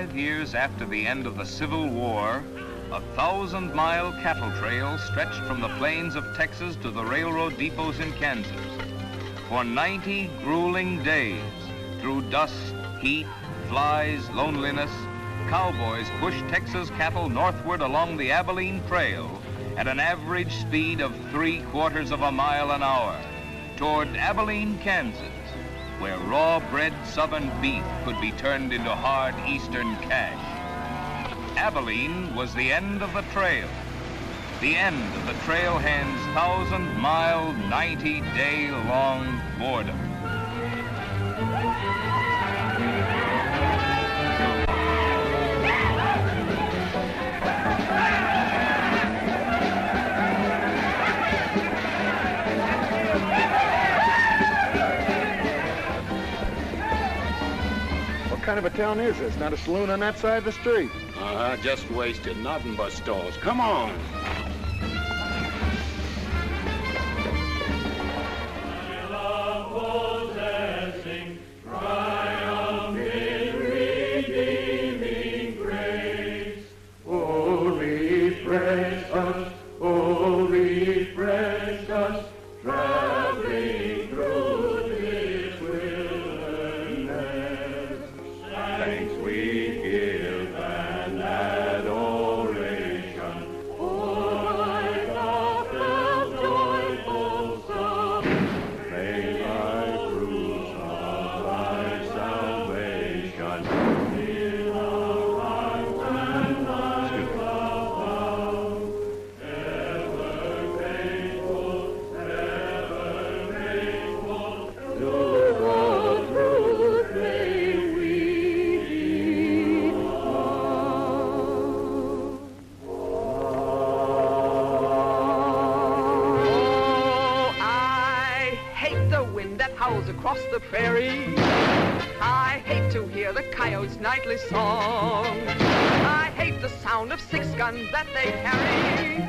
5 years after the end of the Civil War, a 1,000-mile cattle trail stretched from the plains of Texas to the railroad depots in Kansas. For 90 grueling days, through dust, heat, flies, loneliness, cowboys pushed Texas cattle northward along the Abilene Trail at an average speed of 3/4 of a mile an hour toward Abilene, Kansas, where raw-bred southern beef could be turned into hard eastern cash. Abilene was the end of the trail, the end of the trailhand's 1,000-mile, 90-day-long boredom. What kind of a town is this? Not a saloon on that side of the street. Just wasted. Nothing but stalls. Come on. Across the prairie, I hate to hear the coyote's nightly song. I hate the sound of 6 guns that they carry.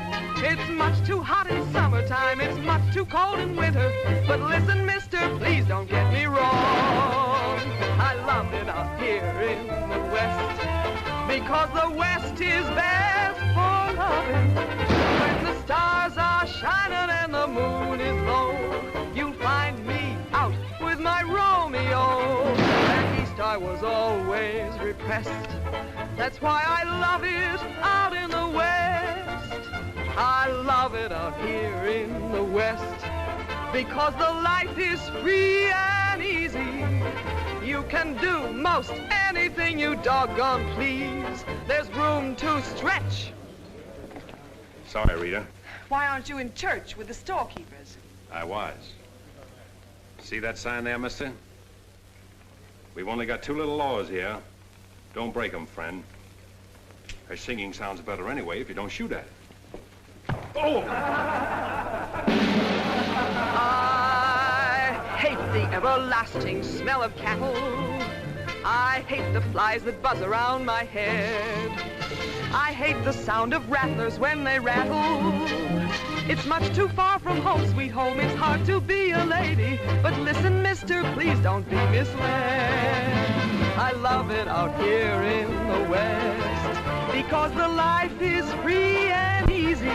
It's much too hot in summertime, it's much too cold in winter. But listen, mister, please don't get me wrong. I love it out here in the West, because the West is best for loving. When the stars are shining and the moon is low, you'll find me out with my Romeo. Back east I was always repressed. That's why I love it out in the West. I love it out here in the West, because the life is free and easy. You can do most anything you doggone please. There's room to stretch. Sorry, Rita. Why aren't you in church with the storekeepers? I was. See that sign there, mister? We've only got 2 little laws here. Don't break them, friend. Her singing sounds better anyway if you don't shoot at it. Oh! I hate the everlasting smell of cattle. I hate the flies that buzz around my head. I hate the sound of rattlers when they rattle. It's much too far from home, sweet home. It's hard to be a lady. But listen, mister, please don't be misled. I love it out here in the West, because the life is free and easy.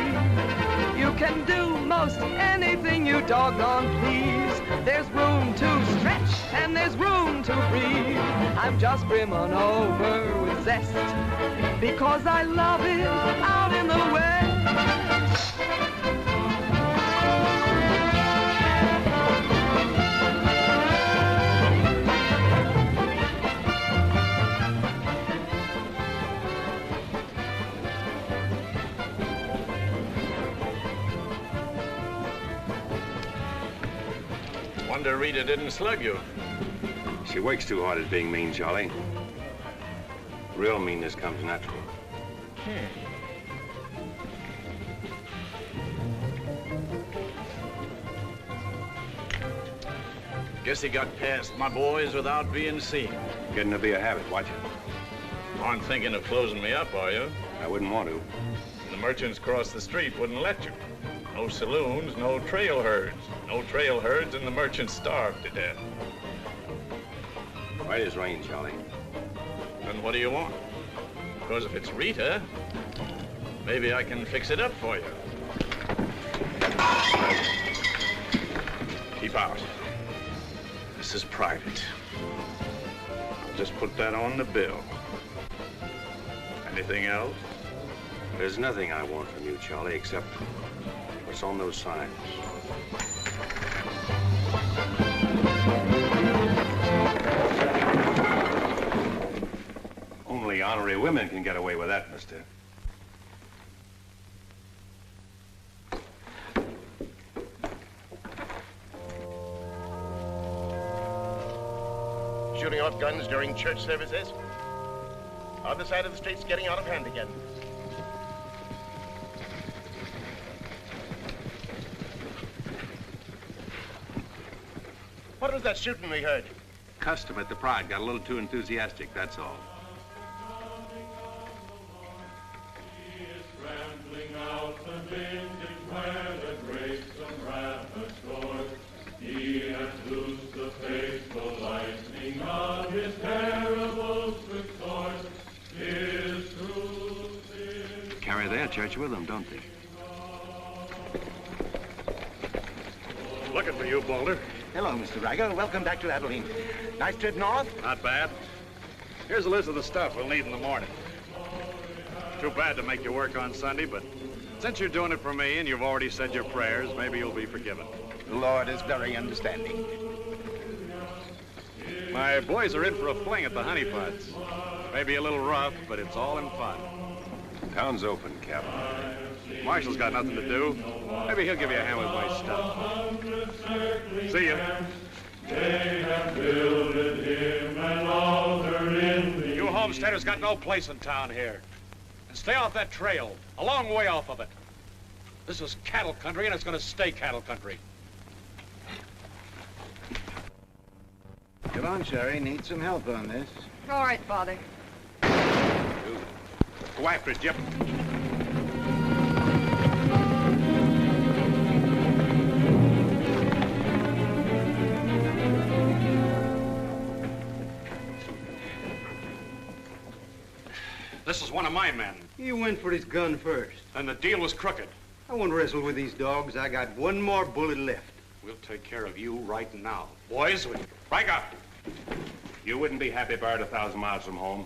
You can do most anything you doggone please. There's room to stretch and there's room to breathe. I'm just brimming over with zest, because I love it out in the West. Wonder Rita didn't slug you. She works too hard at being mean, Charlie. Real meanness comes natural. Guess he got past my boys without being seen. Getting to be a habit, watch it. Aren't thinking of closing me up, are you? I wouldn't want to. The merchants across the street wouldn't let you. No saloons, no trail herds. No trail herds, and the merchants starved to death. Right as rain, Charlie. Then what do you want? Because if it's Rita, maybe I can fix it up for you. Keep out. This is private. I'll just put that on the bill. Anything else? There's nothing I want from you, Charlie, except what's on those signs. Only honorary women can get away with that, mister. Shooting off guns during church services. Other side of the street's getting out of hand again. What was that shooting we heard? Custom at the Pride got a little too enthusiastic, that's all. Carry their church with them, don't they? Looking for you, Boulder. Hello, Mr. Riger. Welcome back to Abilene. Nice trip north? Not bad. Here's a list of the stuff we'll need in the morning. Too bad to make you work on Sunday, but since you're doing it for me and you've already said your prayers, maybe you'll be forgiven. The Lord is very understanding. My boys are in for a fling at the honeypots. Maybe a little rough, but it's all in fun. Town's open, Captain. Marshal's got nothing to do. Maybe he'll give you a hand with my stuff. See ya. You homesteaders got no place in town here. And stay off that trail, a long way off of it. This is cattle country, and it's going to stay cattle country. Come on, Sherry. Need some help on this. All right, Father. Go after it, Jip. This is one of my men. He went for his gun first. And the deal was crooked. I won't wrestle with these dogs. I got one more bullet left. We'll take care of you right now. Boys, break up. You wouldn't be happy buried 1,000 miles from home.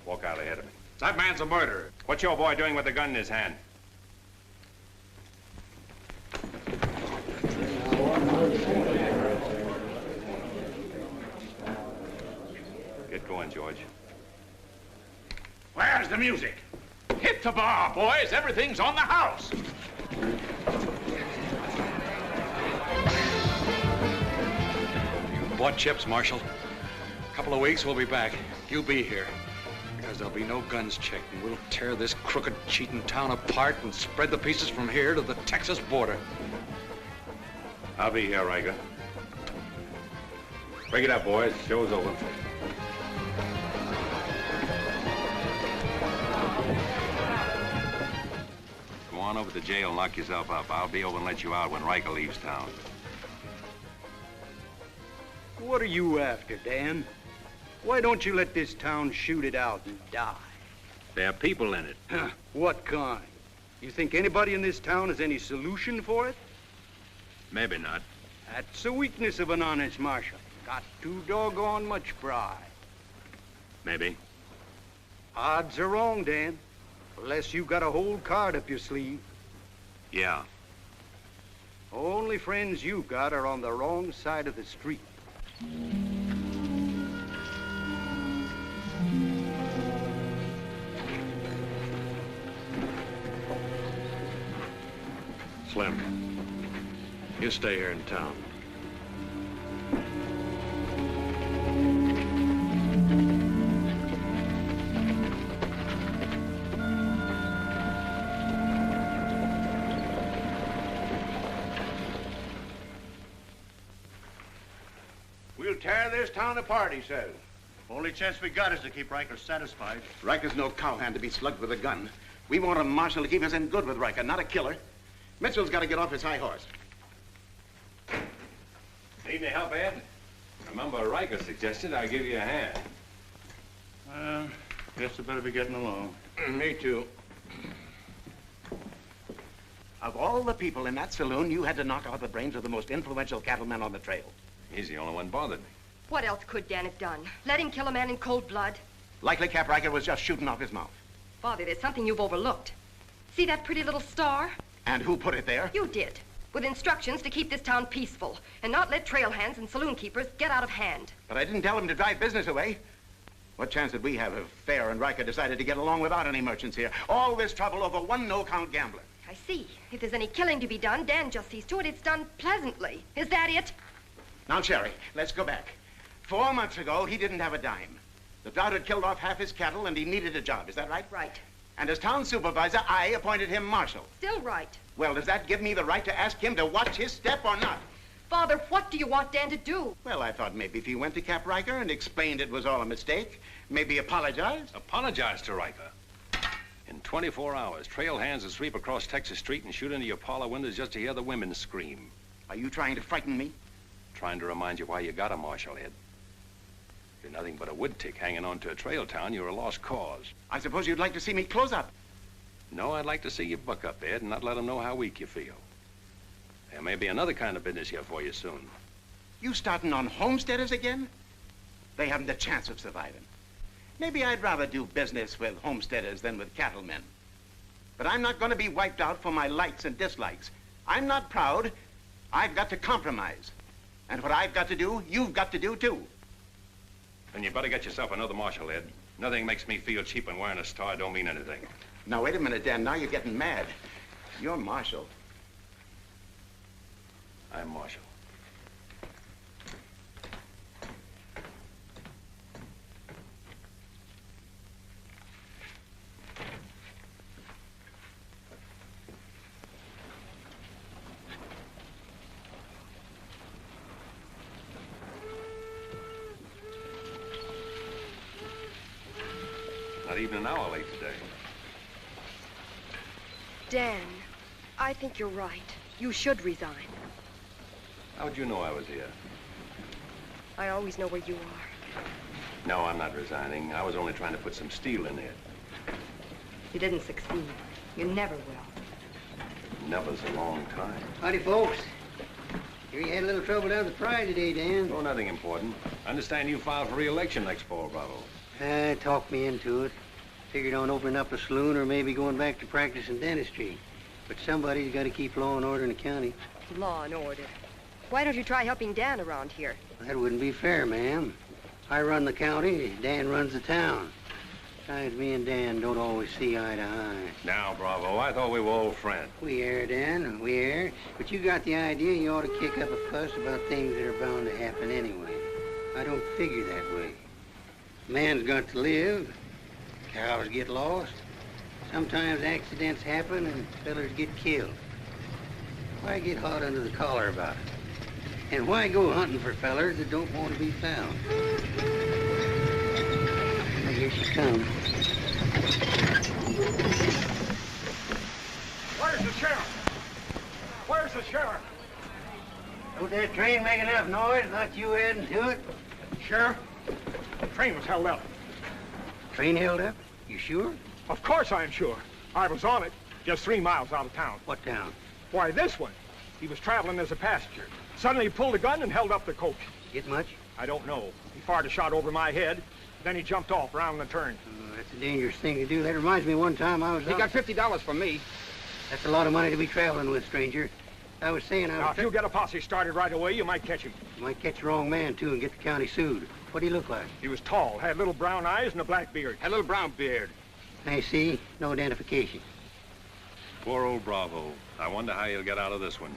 Walk out ahead of me. That man's a murderer. What's your boy doing with the gun in his hand? Get going, George. Where's the music? Hit the bar, boys. Everything's on the house. You bought chips, Marshal. A couple of weeks, we'll be back. You'll be here. Because there'll be no guns checked, and we'll tear this crooked, cheating town apart and spread the pieces from here to the Texas border. I'll be here, Riker. Break it up, boys. Show's over. Go on over to jail and lock yourself up. I'll be over and let you out when Riker leaves town. What are you after, Dan? Why don't you let this town shoot it out and die? There are people in it. What kind? You think anybody in this town has any solution for it? Maybe not. That's the weakness of an honest marshal. Got too doggone much pride. Maybe. Odds are wrong, Dan. Unless you got a whole card up your sleeve. Yeah. Only friends you got are on the wrong side of the street. Slim, you stay here in town. We'll tear this town apart, he says. Only chance we got is to keep Riker satisfied. Riker's no cowhand to be slugged with a gun. We want a marshal to keep us in good with Riker, not a killer. Mitchell's got to get off his high horse. Need any help, Ed? Remember, Riker suggested I give you a hand. Guess I better be getting along. Me too. Of all the people in that saloon, you had to knock out the brains of the most influential cattleman on the trail. He's the only one bothered me. What else could Dan have done? Let him kill a man in cold blood? Likely Cap Riker was just shooting off his mouth. Father, there's something you've overlooked. See that pretty little star? And who put it there? You did, with instructions to keep this town peaceful and not let trail hands and saloon keepers get out of hand. But I didn't tell him to drive business away. What chance did we have if Fair and Riker decided to get along without any merchants here? All this trouble over one no-count gambler. I see. If there's any killing to be done, Dan just sees to it it's done pleasantly. Is that it? Now, Sherry, let's go back. 4 months ago, he didn't have a dime. The drought had killed off half his cattle, and he needed a job. Is that right? Right. And as town supervisor, I appointed him marshal. Still right. Well, does that give me the right to ask him to watch his step or not? Father, what do you want Dan to do? Well, I thought maybe if he went to Cap Riker and explained it was all a mistake, maybe apologized. Apologize to Riker. In 24 hours, trail hands will sweep across Texas Street and shoot into your parlor windows just to hear the women scream. Are you trying to frighten me? Trying to remind you why you got a marshal, Ed. If you're nothing but a wood tick hanging on to a trail town, you're a lost cause. I suppose you'd like to see me close up. No, I'd like to see you buck up, Ed, and not let them know how weak you feel. There may be another kind of business here for you soon. You starting on homesteaders again? They haven't a chance of surviving. Maybe I'd rather do business with homesteaders than with cattlemen. But I'm not going to be wiped out for my likes and dislikes. I'm not proud. I've got to compromise. And what I've got to do, you've got to do too. Then you better get yourself another marshal, Ed. Nothing makes me feel cheap when wearing a star don't mean anything. Now, wait a minute, Dan. Now you're getting mad. You're marshal. I'm marshal. Not even an hour late today. Dan, I think you're right. You should resign. How'd you know I was here? I always know where you are. No, I'm not resigning. I was only trying to put some steel in it. You didn't succeed. You never will. Never's a long time. Howdy, folks. Here you had a little trouble down at the prize today, Dan. Oh, nothing important. I understand you filed for re-election next fall, Bravo. Talked me into it. Figured on opening up a saloon or maybe going back to practice in dentistry. But somebody's got to keep law and order in the county. Law and order. Why don't you try helping Dan around here? That wouldn't be fair, ma'am. I run the county, Dan runs the town. Besides, me and Dan don't always see eye to eye. Now, Bravo, I thought we were old friends. We are, Dan, we are. But you got the idea you ought to kick up a fuss about things that are bound to happen anyway. I don't figure that way. Man's got to live. Cows get lost. Sometimes accidents happen and fellers get killed. Why get hot under the collar about it? And why go hunting for fellers that don't want to be found? Well, here she comes. Where's the sheriff? Where's the sheriff? Don't that train make enough noise? Not you adding to it? Sheriff, the train was held up. Train held up? You sure? Of course I'm sure. I was on it, just 3 miles out of town. What town? Why, this one. He was traveling as a passenger. Suddenly he pulled a gun and held up the coach. Get much? I don't know. He fired a shot over my head, then he jumped off around the turn. Oh, that's a dangerous thing to do. That reminds me one time I was He got $50 from me. That's a lot of money to be traveling with, stranger. I was saying Now, if you get a posse started right away, you might catch him. You might catch the wrong man, too, and get the county sued. What do he look like? He was tall, had little brown eyes and a black beard. Had a little brown beard. I see. No identification. Poor old Bravo. I wonder how he'll get out of this one.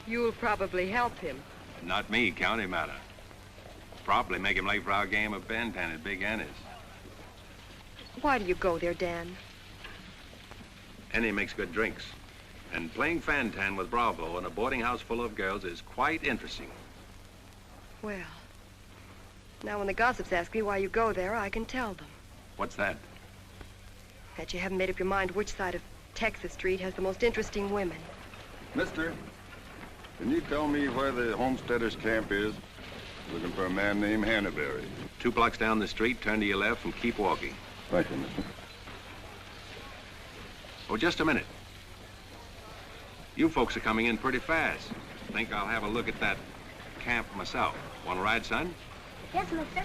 You'll probably help him. Not me, county matter. Probably make him late for our game of Ben-Tan at Big Annie's. Why do you go there, Dan? Annie makes good drinks. And playing fan-tan with Bravo in a boarding house full of girls is quite interesting. Well, now when the gossips ask me why you go there, I can tell them. What's that? That you haven't made up your mind which side of Texas Street has the most interesting women. Mister, can you tell me where the homesteaders' camp is? Looking for a man named Hannaberry. 2 blocks down the street, turn to your left and keep walking. Thank you, mister. Oh, just a minute. You folks are coming in pretty fast. Think I'll have a look at that camp myself. Want to ride, son? Yes, mister.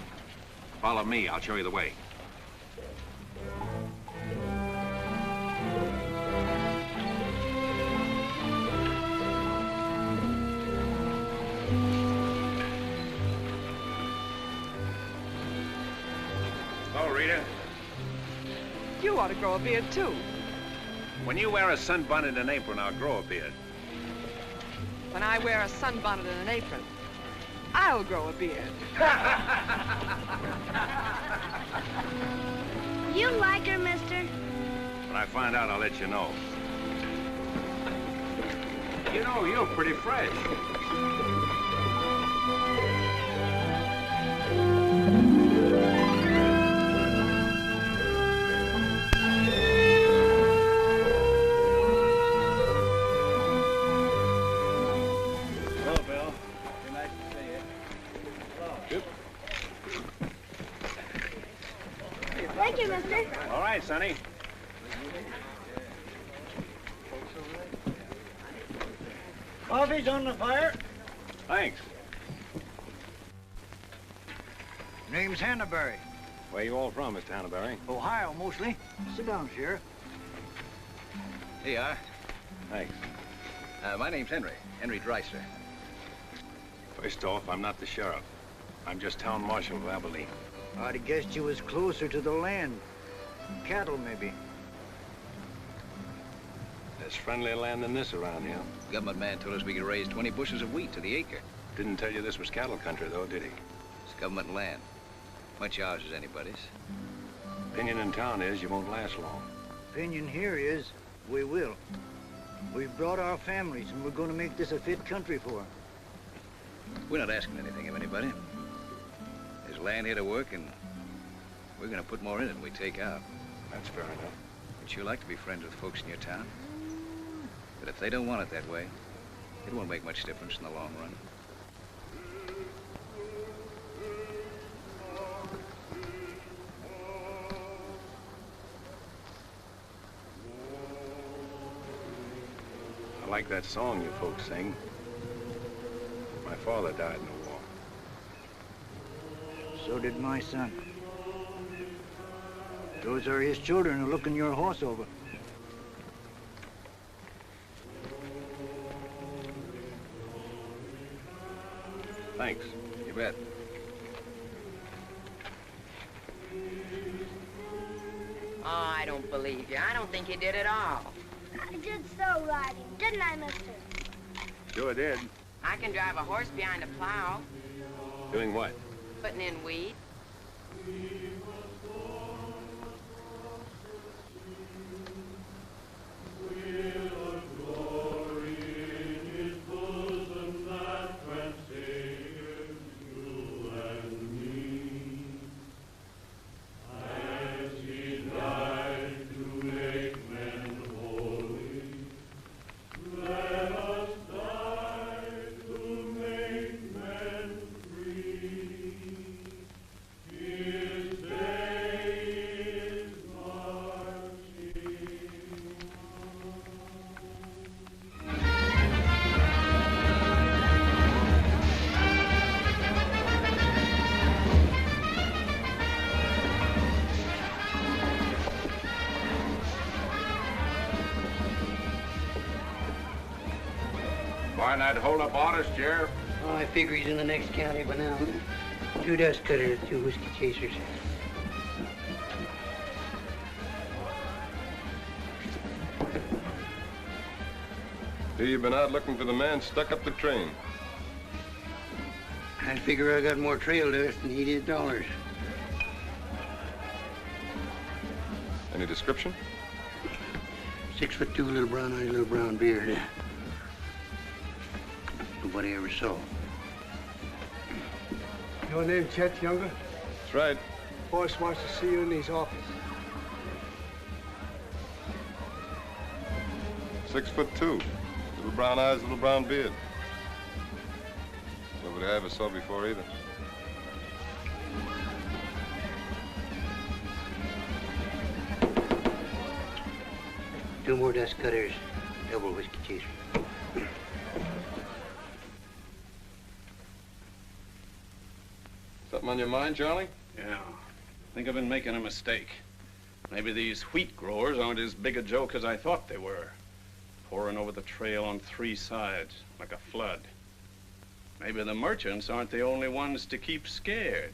Follow me. I'll show you the way. Oh, Rita. You ought to grow a beard, too. When you wear a sunbonnet and an apron, I'll grow a beard. When I wear a sunbonnet and an apron, I'll grow a beard. You like her, mister? When I find out, I'll let you know. You know, you're pretty fresh. Thank you, mister. All right, Sonny. Coffee's on the fire. Thanks. Name's Hannaberry. Where you all from, Mr. Hannaberry? Ohio, mostly. Sit down, Sheriff. Here you are. Thanks. My name's Henry Dreiser. First off, I'm not the sheriff. I'm just town marshal of Abilene. I'd have guessed you was closer to the land. Cattle, maybe. There's friendlier land than this around here. Government man told us we could raise 20 bushels of wheat to the acre. Didn't tell you this was cattle country, though, did he? It's government land. Much ours as anybody's. Opinion in town is you won't last long. Opinion here is we will. We've brought our families, and we're going to make this a fit country for 'em. We're not asking anything of anybody. There's land here to work, and we're going to put more in it than we take out. That's fair enough. Would you like to be friends with folks in your town? But if they don't want it that way, it won't make much difference in the long run. I like that song you folks sing. My father died in the war. So did my son. Those are his children who are looking your horse over. Thanks. You bet. Oh, I don't believe you. I don't think you did at all. I did so riding, didn't I, mister? Sure did. I can drive a horse behind a plow, Doing what? putting in weed. Find that hold-up artist, Sheriff? Oh, I figure he's in the next county by now. 2 dust cutters, 2 whiskey chasers. Here you've been out looking for the man stuck up the train. I figure I got more trail dust than he did dollars. Any description? 6'2", little brown eyes, little brown beard. Nobody ever saw. Your name Chet Younger? That's right. Boss wants to see you in his office. 6'2", little brown eyes, little brown beard. Nobody I ever saw before either. 2 more dust cutters, double whiskey chaser. Something on your mind, Charlie? Yeah. I think I've been making a mistake. Maybe these wheat growers aren't as big a joke as I thought they were. Pouring over the trail on 3 sides, like a flood. Maybe the merchants aren't the only ones to keep scared.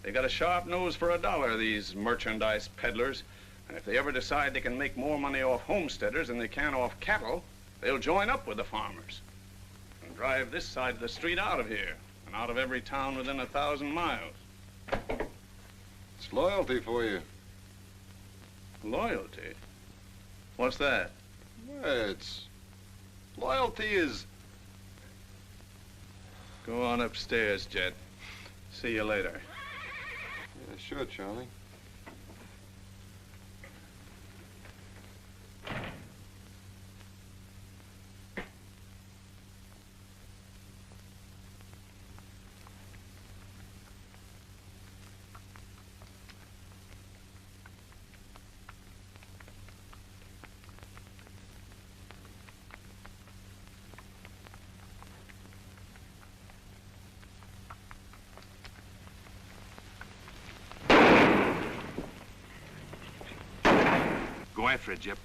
They got a sharp nose for $1, these merchandise peddlers. And if they ever decide they can make more money off homesteaders than they can off cattle, they'll join up with the farmers and drive this side of the street out of here and out of every town within 1,000 miles. It's loyalty for you. Loyalty? What's that? It's... loyalty is... Go on upstairs, Jed. See you later. Yeah, sure, Charlie. Go after it, Jip.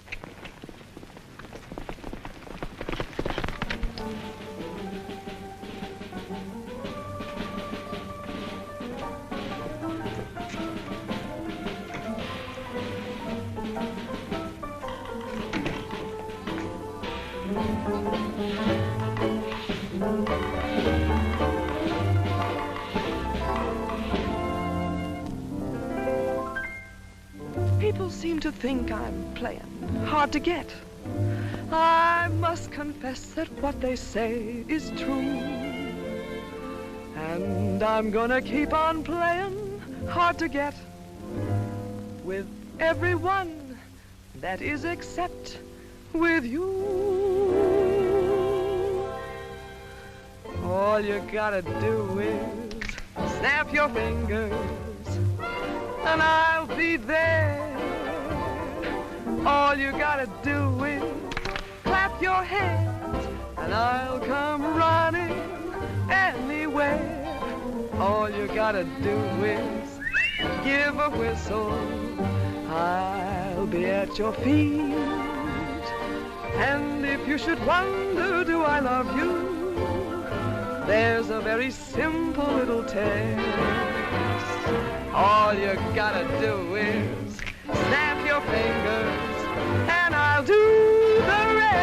People seem to think I'm playing hard to get. I must confess that what they say is true. And I'm gonna keep on playing hard to get with everyone, that is except with you. All you gotta do is snap your fingers and I'll be there. All you gotta do is clap your hands and I'll come running anywhere. All you gotta do is give a whistle. I'll be at your feet. And if you should wonder, do I love you? There's a very simple little test. All you gotta do is snap your fingers and I'll do the rest.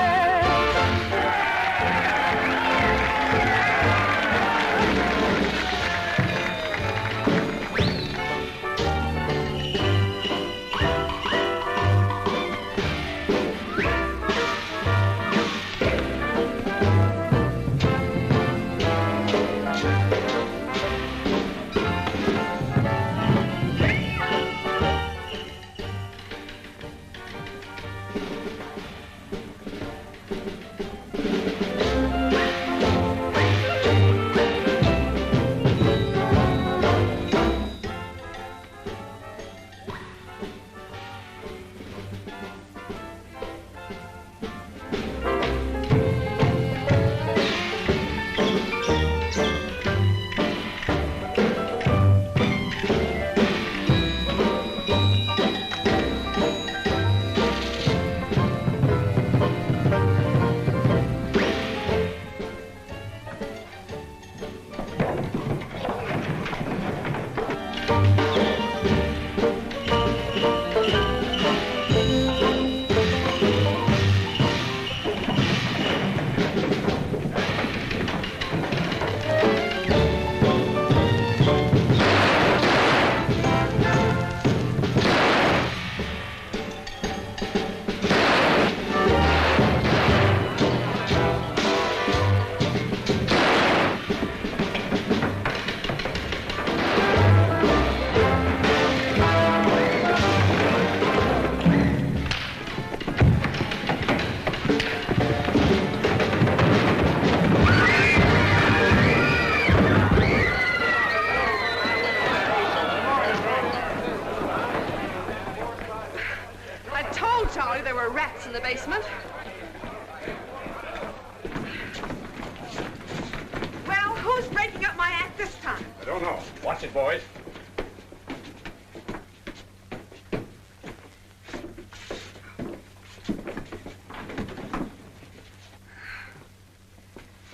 don't know. Watch it, boys.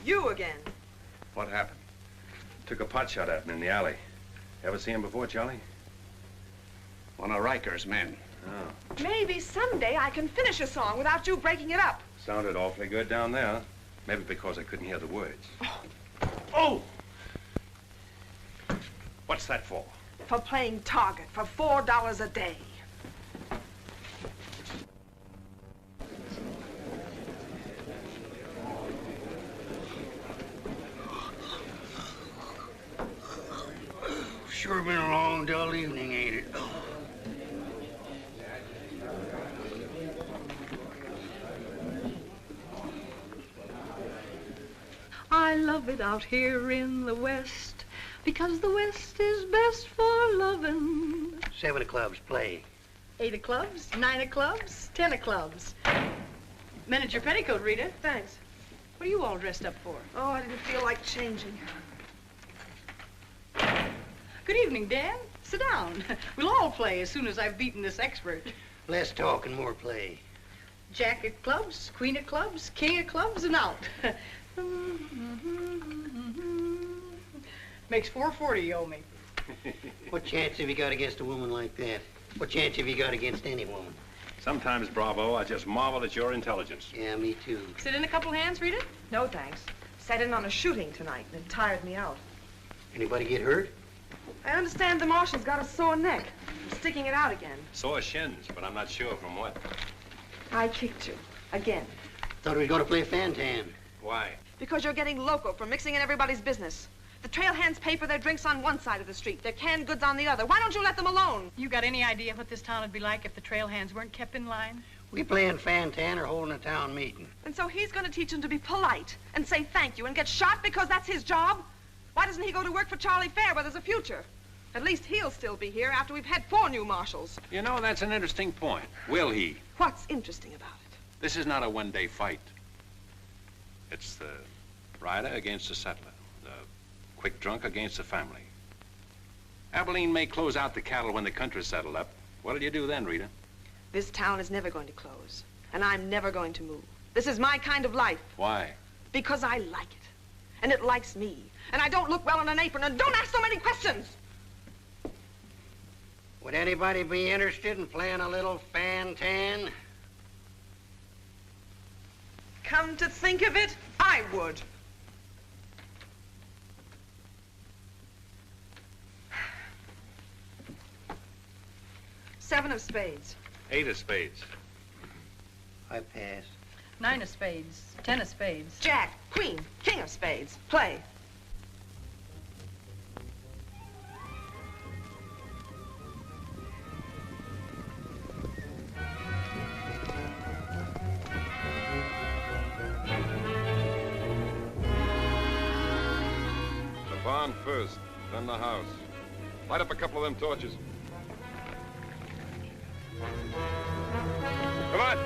You again. What happened? Took a pot shot at him in the alley. Ever see him before, Charlie? One of Riker's men. Oh. Maybe someday I can finish a song without you breaking it up. Sounded awfully good down there. Maybe because I couldn't hear the words. Oh! What's that for? For playing target for $4 a day. Sure been a long, dull evening, ain't it? I love it out here in the West, because the West is best for lovin'. 7 of clubs, play. 8 of clubs, 9 of clubs, 10 of clubs. Mended your petticoat, Rita. Thanks. What are you all dressed up for? Oh, I didn't feel like changing. Good evening, Dan. Sit down. We'll all play as soon as I've beaten this expert. Less talk and more play. Jack of clubs, queen of clubs, king of clubs, and out. Makes $4.40 you owe me. What chance have you got against a woman like that? What chance have you got against any woman? Sometimes, Bravo, I just marvel at your intelligence. Yeah, me too. Sit in a couple hands, Rita? No, thanks. Sat in on a shooting tonight, and it tired me out. Anybody get hurt? I understand the marshal's got a sore neck. I'm sticking it out again. Sore shins, but I'm not sure from what. I kicked you. Again. Thought we were going to play Fantan. Why? Because you're getting loco for mixing in everybody's business. The trail hands pay for their drinks on one side of the street, their canned goods on the other. Why don't you let them alone? You got any idea what this town would be like if the trail hands weren't kept in line? We playing Fantan or holding a town meeting. And so he's going to teach them to be polite and say thank you and get shot because that's his job? Why doesn't he go to work for Charlie Fair where there's a future? At least he'll still be here after we've had 4 new marshals. You know, that's an interesting point. Will he? What's interesting about it? This is not a one-day fight. It's the rider against the settler. The quick drunk against the family. Abilene may close out the cattle when the country's settled up. What'll you do then, Rita? This town is never going to close, and I'm never going to move. This is my kind of life. Why? Because I like it, and it likes me, and I don't look well in an apron, and don't ask so many questions. Would anybody be interested in playing a little Fantan? Come to think of it, I would. Seven of spades. 8 of spades. I pass. 9 of spades, 10 of spades. Jack, queen, king of spades. Play. The barn first, then the house. Light up a couple of them torches. Come on.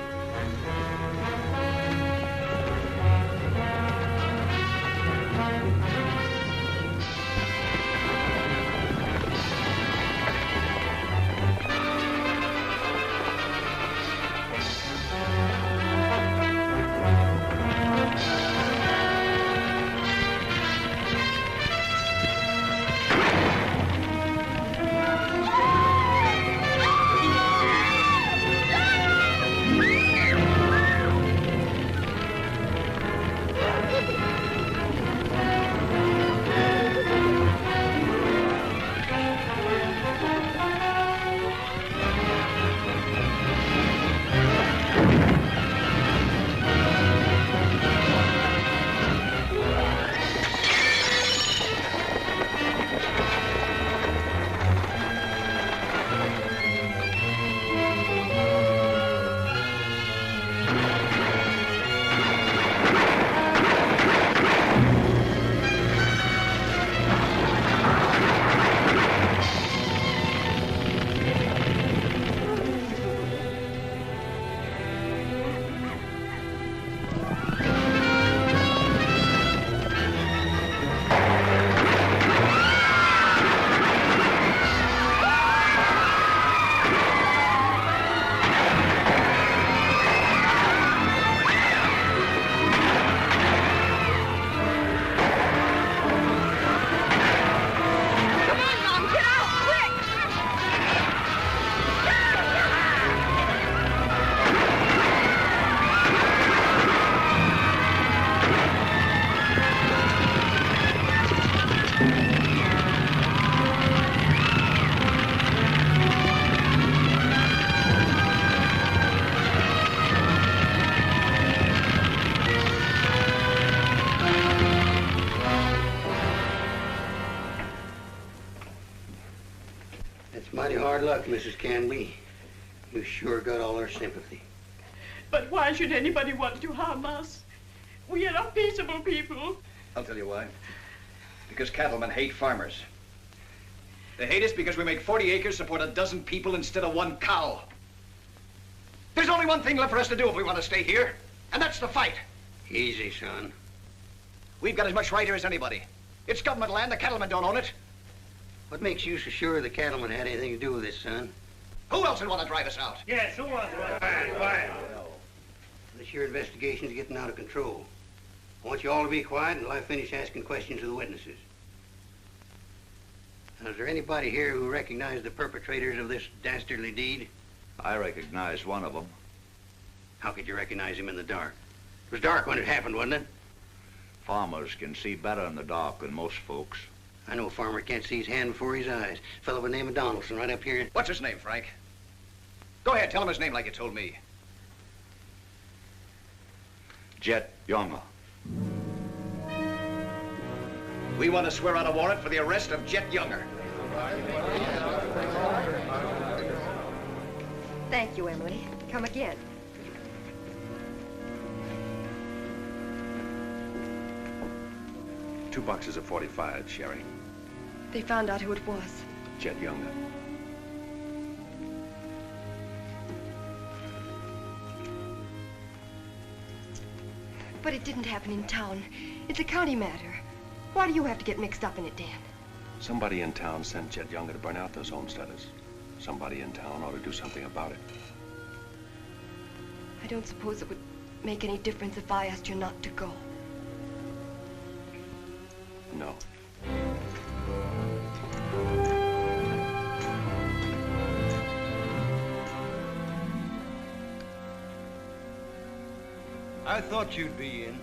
Hard luck, Mrs. Canby. You sure got all our sympathy. But why should anybody want to harm us? We are peaceable people. I'll tell you why. Because cattlemen hate farmers. They hate us because we make 40 acres support a dozen people instead of one cow. There's only one thing left for us to do if we want to stay here, and that's to fight. Easy, son. We've got as much right here as anybody. It's government land. The cattlemen don't own it. What makes you so sure the cattlemen had anything to do with this, son? Who else would want to drive us out? Yes, who wants to? Quiet. This your investigation's getting out of control. I want you all to be quiet until I finish asking questions of the witnesses. Now, is there anybody here who recognized the perpetrators of this dastardly deed? I recognize one of them. How could you recognize him in the dark? It was dark when it happened, wasn't it? Farmers can see better in the dark than most folks. I know a farmer can't see his hand before his eyes. A fellow by the name of Donaldson right up here. What's his name, Frank? Go ahead, tell him his name like you told me. Jet Younger. We want to swear out a warrant for the arrest of Jet Younger. Thank you, Emily. Come again. Two boxes of 45, Sherry. They found out who it was. Jet Younger. But it didn't happen in town. It's a county matter. Why do you have to get mixed up in it, Dan? Somebody in town sent Jet Younger to burn out those homesteaders. Somebody in town ought to do something about it. I don't suppose it would make any difference if I asked you not to go. No. I thought you'd be in.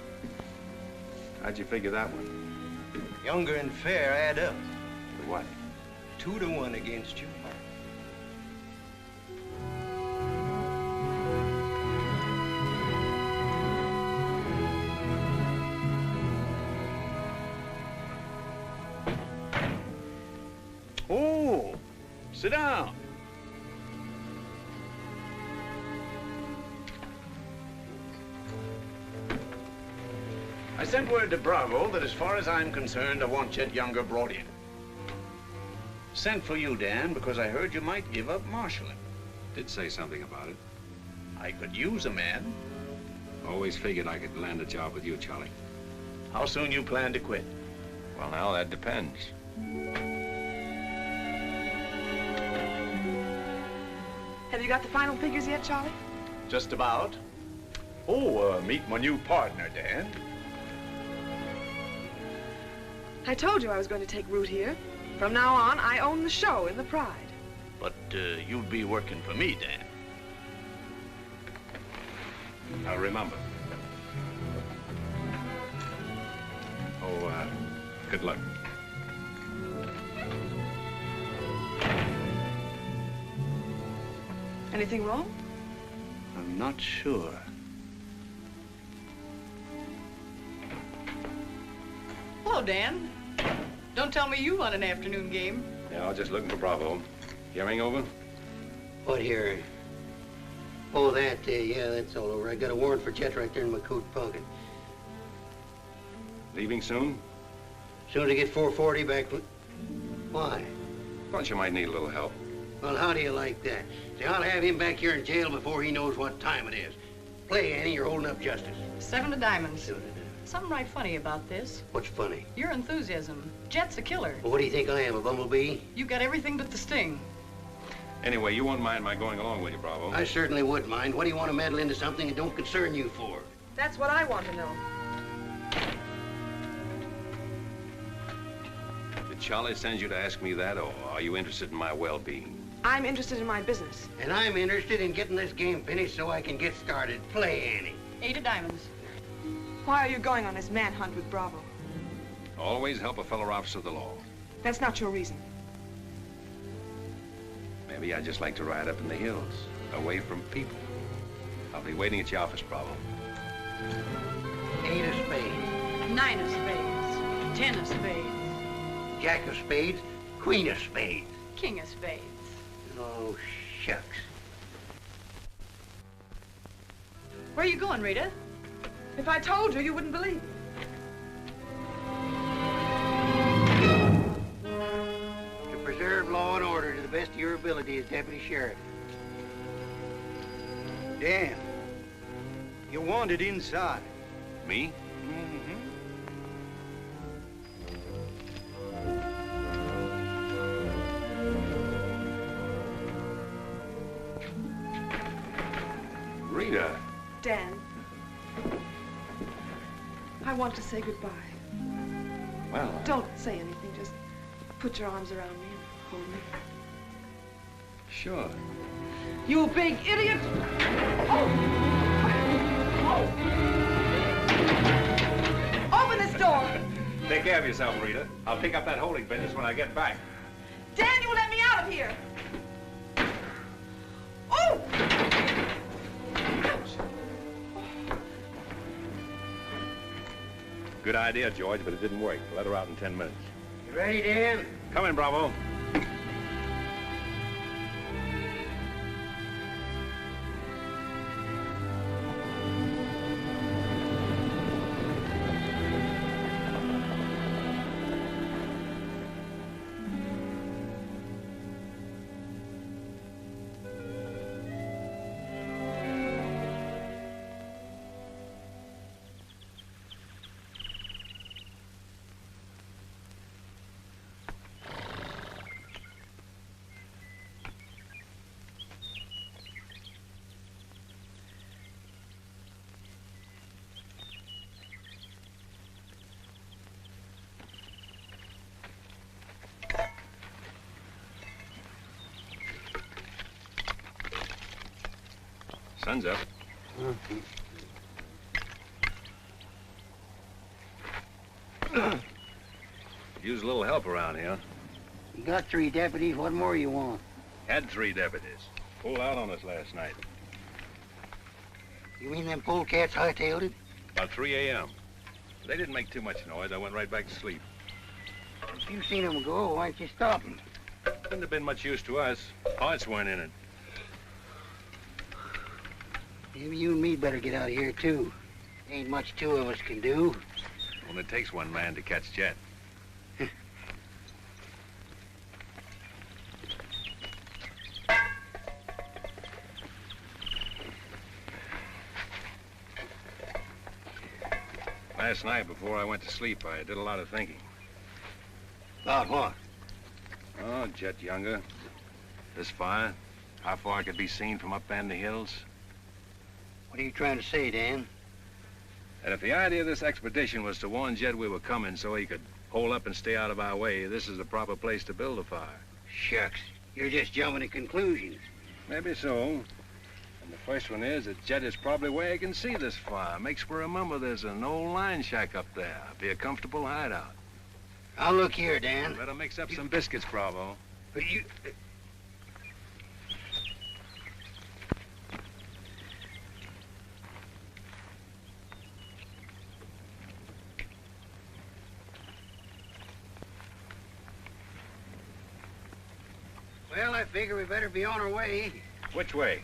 How'd you figure that one? Younger and Fair add up. The what? 2 to 1 against you. Oh, sit down. I sent word to Bravo that as far as I'm concerned, I want Jet Younger brought in. Sent for you, Dan, because I heard you might give up marshaling. Did say something about it. I could use a man. Always figured I could land a job with you, Charlie. How soon you plan to quit? Well, now, that depends. Have you got the final figures yet, Charlie? Just about. Oh, meet my new partner, Dan. I told you I was going to take root here. From now on, I own the show in the Pride. But you'll be working for me, Dan. Now, remember. Oh, good luck. Anything wrong? I'm not sure. Hello, Dan. Don't tell me you won an afternoon game. Yeah, I was just looking for Bravo. Hearing over? What hearing? Oh, that, yeah, that's all over. I got a warrant for Jet right there in my coat pocket. Leaving soon? Soon as I get 440 back. Why? Thought you might need a little help. Well, how do you like that? See, I'll have him back here in jail before he knows what time it is. Play, Annie, you're holding up justice. 7 to diamonds. Something right funny about this. What's funny? Your enthusiasm. Jet's a killer. Well, what do you think I am, a bumblebee? You got everything but the sting. Anyway, you won't mind my going along with you, Bravo. I certainly would mind. What do you want to meddle into something that don't concern you for? That's what I want to know. Did Charlie send you to ask me that, or are you interested in my well-being? I'm interested in my business. And I'm interested in getting this game finished so I can get started. Play, Annie. 8 of diamonds. Why are you going on this manhunt with Bravo? Always help a fellow officer of the law. That's not your reason. Maybe I just like to ride up in the hills, away from people. I'll be waiting at your office, Bravo. 8 of spades. 9 of spades. 10 of spades. Jack of spades. Queen of spades. King of spades. Oh, shucks. Where are you going, Rita? If I told you, you wouldn't believe it. To preserve law and order to the best of your ability as deputy sheriff. Dan, you're wanted inside. Me? Rita. Dan, I want to say goodbye. Well, Don't say anything. Just put your arms around me and hold me. sure. You big idiot! Open this door! Take care of yourself, Rita. I'll pick up that holding business when I get back. Dan, you let me out of here! Oh! Good idea, George, but it didn't work. Let her out in 10 minutes. You ready, Dan? Come in, Bravo. Sun's up. Use a little help around here. You got 3 deputies. What more you want? Had 3 deputies. Pulled out on us last night. You mean them polecats hightailed it? About 3 a.m. They didn't make too much noise. I went right back to sleep. If you seen them go, why don't you stop them? Wouldn't have been much use to us. Parts weren't in it. Maybe you and me better get out of here, too. Ain't much 2 of us can do. Only takes 1 man to catch Jet. Last night, before I went to sleep, I did a lot of thinking. About what? Oh, Jet younger. This fire. How far it could be seen from up in the hills. What are you trying to say, Dan? And if the idea of this expedition was to warn Jet we were coming so he could hole up and stay out of our way, this is the proper place to build a fire. Shucks. You're just jumping to conclusions. Maybe so. And the first one is that Jet is probably where he can see this fire. Makes me remember there's an old line shack up there. Be a comfortable hideout. Now look here, Dan. Better mix up some biscuits, Bravo. But you... Well, I figure we better be on our way. Which way?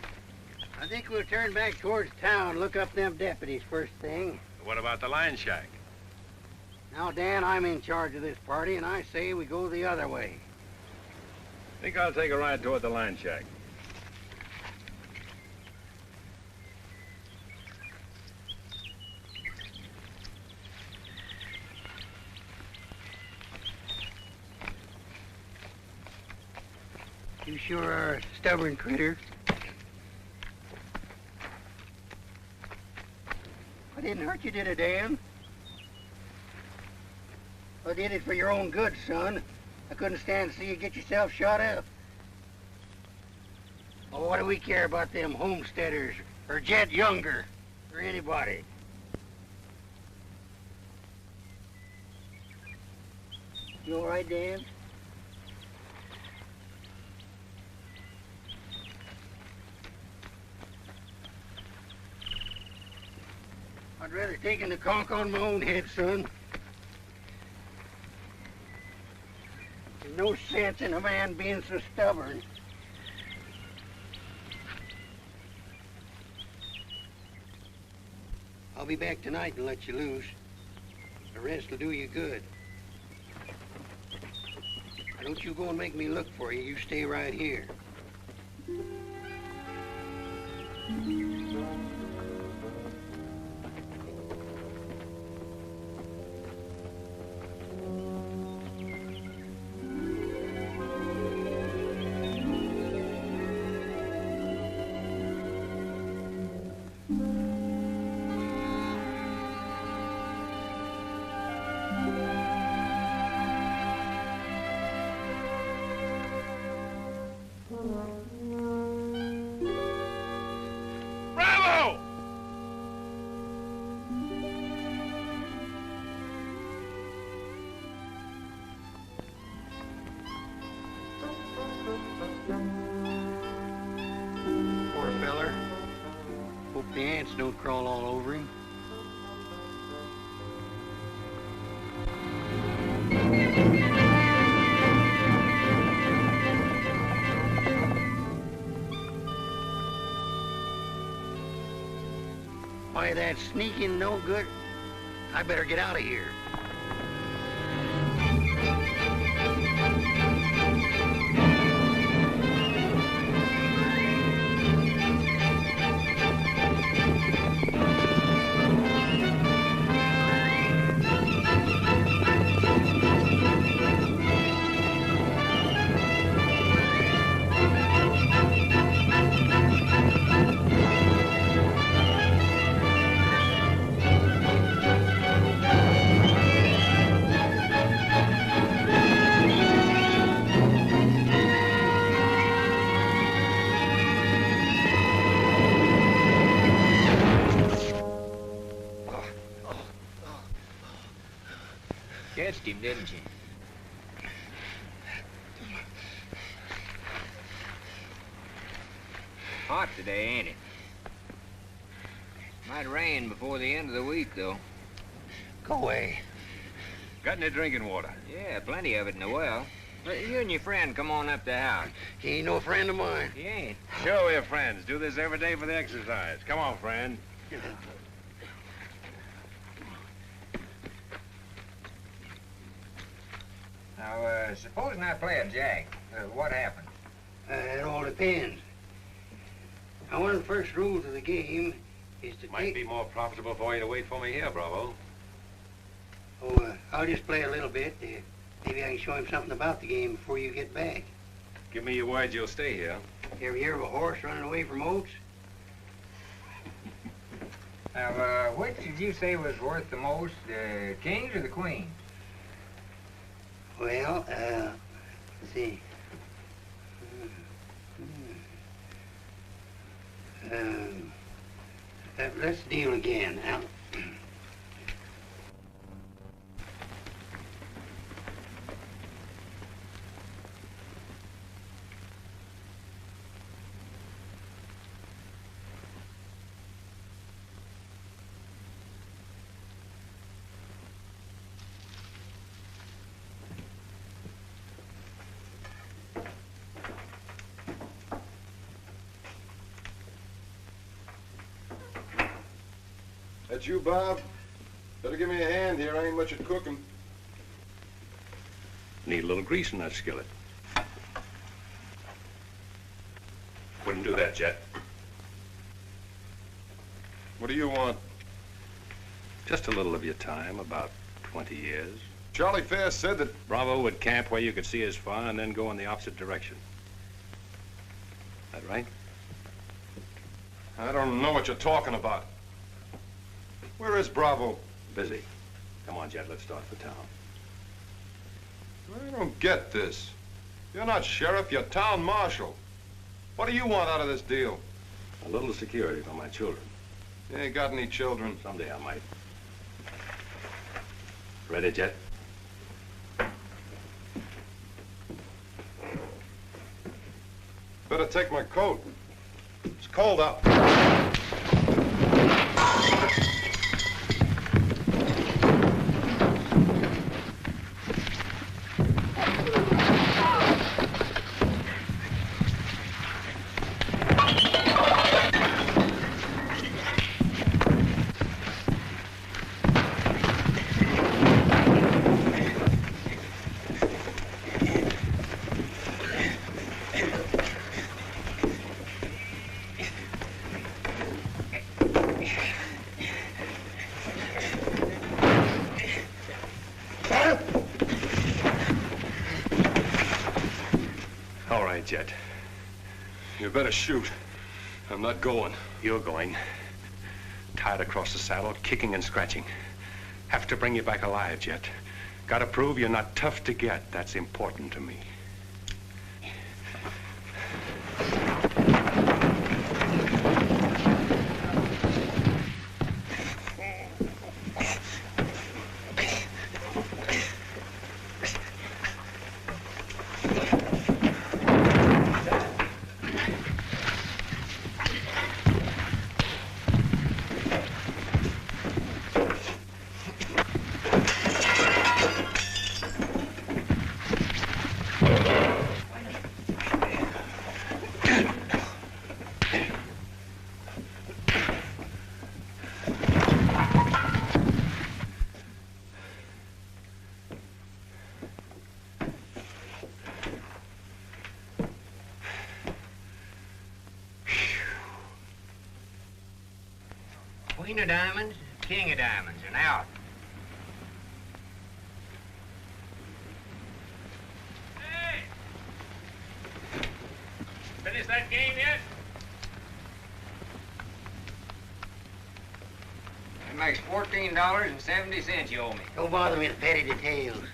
I think we'll turn back towards town, look up them deputies first thing. What about the line shack? Now, Dan, I'm in charge of this party, and I say we go the other way. Think I'll take a ride toward the line shack. You sure are a stubborn critter. I didn't hurt you, did it, Dan? I did it for your own good, son. I couldn't stand to see you get yourself shot up. Oh, what do we care about them homesteaders, or Jet Younger, or anybody? You all right, Dan? I'd rather taken the conk on my own head, son. There's no sense in a man being so stubborn. be back tonight and let you loose. The rest will do you good. Don't you go and make me look for you. You stay right here. The ants don't crawl all over him. Why, that sneaking no good. I better get out of here. Catched him, didn't you? Hot today, ain't it? Might rain before the end of the week, though. Go away. Got any drinking water? Yeah, plenty of it in the well. But you and your friend come on up to the house. He ain't no friend of mine. He ain't. Sure we're friends. Do this every day for the exercise. Come on, friend. Now, supposing I play a jack, what happens? It all depends. Now, one of the first rules of the game is to Might be more profitable for you to wait for me here, Bravo. Oh, I'll just play a little bit. Maybe I can show him something about the game before you get back. Give me your word you'll stay here. You ever hear of a horse running away from oats? Now, which did you say was worth the most, the kings or the queens? Well, let's see. Let's deal again. Now, That you, Bob? Better give me a hand here. I ain't much at cooking. Need a little grease in that skillet. Wouldn't do that, Jet. What do you want? Just a little of your time, about 20 years. Charlie Fair said that... Bravo would camp where you could see as far and then go in the opposite direction. That right? I don't know what you're talking about. Where is Bravo? Busy. Come on, Jet, let's start for town. I don't get this. You're not sheriff, you're town marshal. What do you want out of this deal? A little security for my children. You ain't got any children. Someday I might. Ready, Jet? Better take my coat. It's cold out. right, Jet. You better shoot. I'm not going. You're going. Tied across the saddle, kicking and scratching. Have to bring you back alive, Jet. Gotta prove you're not tough to get. That's important to me. Queen of diamonds, king of diamonds, and out. Hey! Finish that game yet? That makes $14.70 you owe me. Don't bother me with petty details.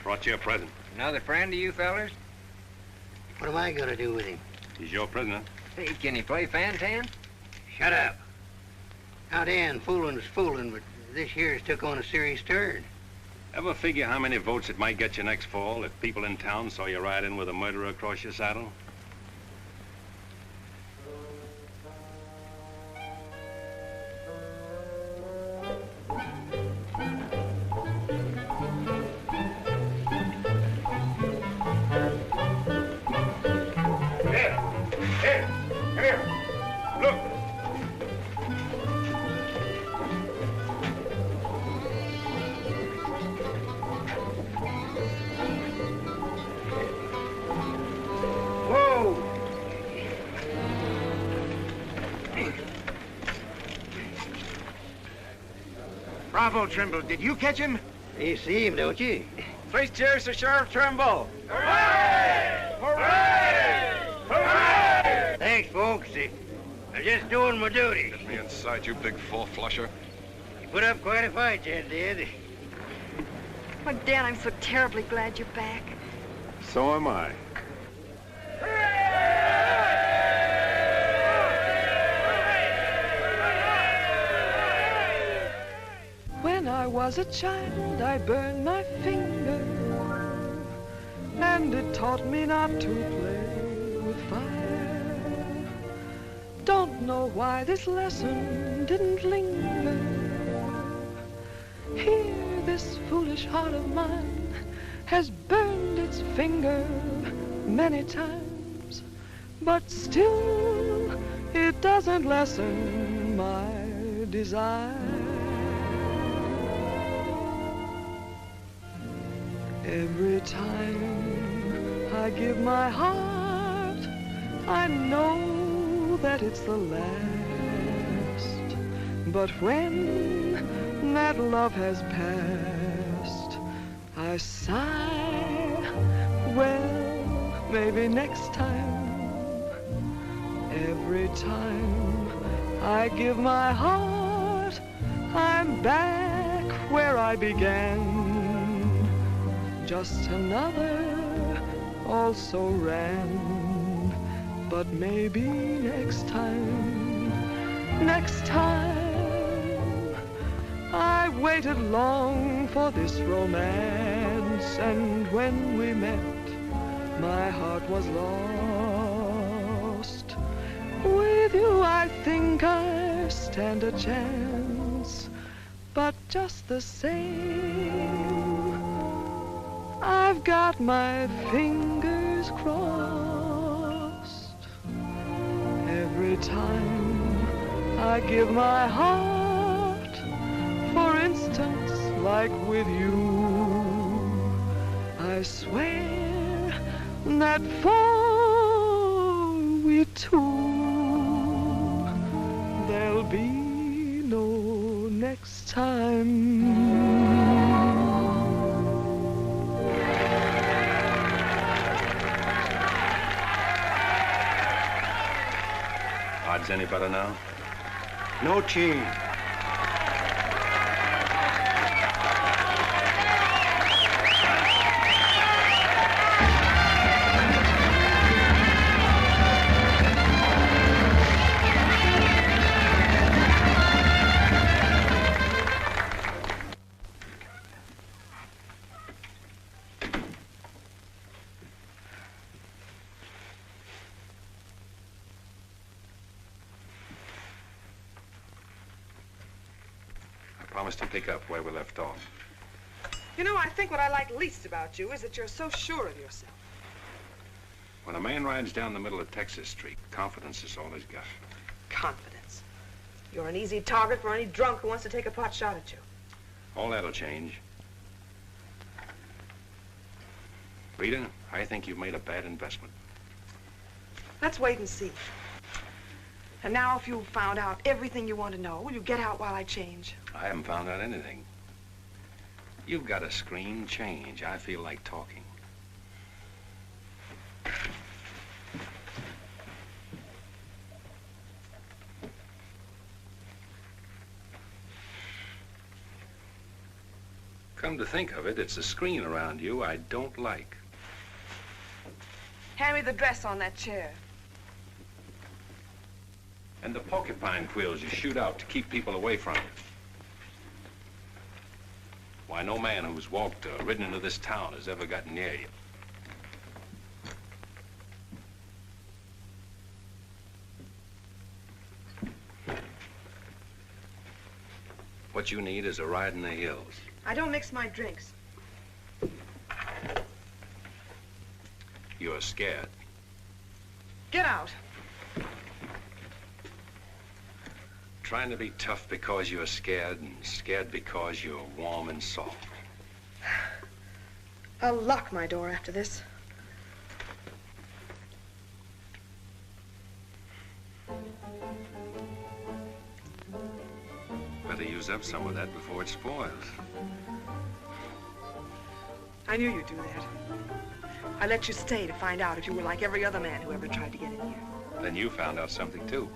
Brought you a present. Another friend of you fellers? What am I gonna do with him? He's your prisoner. Hey, can he play fan-tan? Shut up. Now, Dan, fooling's fooling, but this here's took on a serious turn. Ever figure how many votes it might get you next fall if people in town saw you ride in with a murderer across your saddle? Bravo, Trimble. Did you catch him? You see him, don't you? Three cheers to Sheriff Trimble. Hooray! Hooray! Hooray! Thanks, folks. I'm just doing my duty. Get me inside, you big four-flusher. You put up quite a fight, Jet did. Oh, Dan, I'm so terribly glad you're back. So am I. When I was a child, I burned my finger, and it taught me not to play with fire. Don't know why this lesson didn't linger. Here, this foolish heart of mine has burned its finger many times, but still it doesn't lessen my desire. Every time I give my heart, I know that it's the last. But when that love has passed, I sigh, well, maybe next time. Every time I give my heart, I'm back where I began. Just another also ran, but maybe next time, I waited long for this romance, and when we met, my heart was lost. With you, I think I stand a chance, but just the same, I've got my fingers crossed. Every time I give my heart, for instance, like with you, I swear that for we two, there'll be no next time. odds any better now? No change. Promise to pick up where we left off. You know, I think what I like least about you is that you're so sure of yourself. When a man rides down the middle of Texas Street, confidence is all he's got. Confidence. You're an easy target for any drunk who wants to take a pot shot at you. All that'll change. Rita, I think you've made a bad investment. Let's wait and see. And now, if you've found out everything you want to know, will you get out while I change? I haven't found out anything. You've got to scream change. I feel like talking. Come to think of it, it's the screen around you I don't like. Hand me the dress on that chair. And the porcupine quills you shoot out to keep people away from you. Why, no man who's walked or ridden into this town has ever gotten near you. What you need is a ride in the hills. I don't mix my drinks. You're scared. Get out. Trying to be tough because you're scared, and scared because you're warm and soft. I'll lock my door after this. Better use up some of that before it spoils. I knew you'd do that. I let you stay to find out if you were like every other man who ever tried to get in here. Then you found out something, too.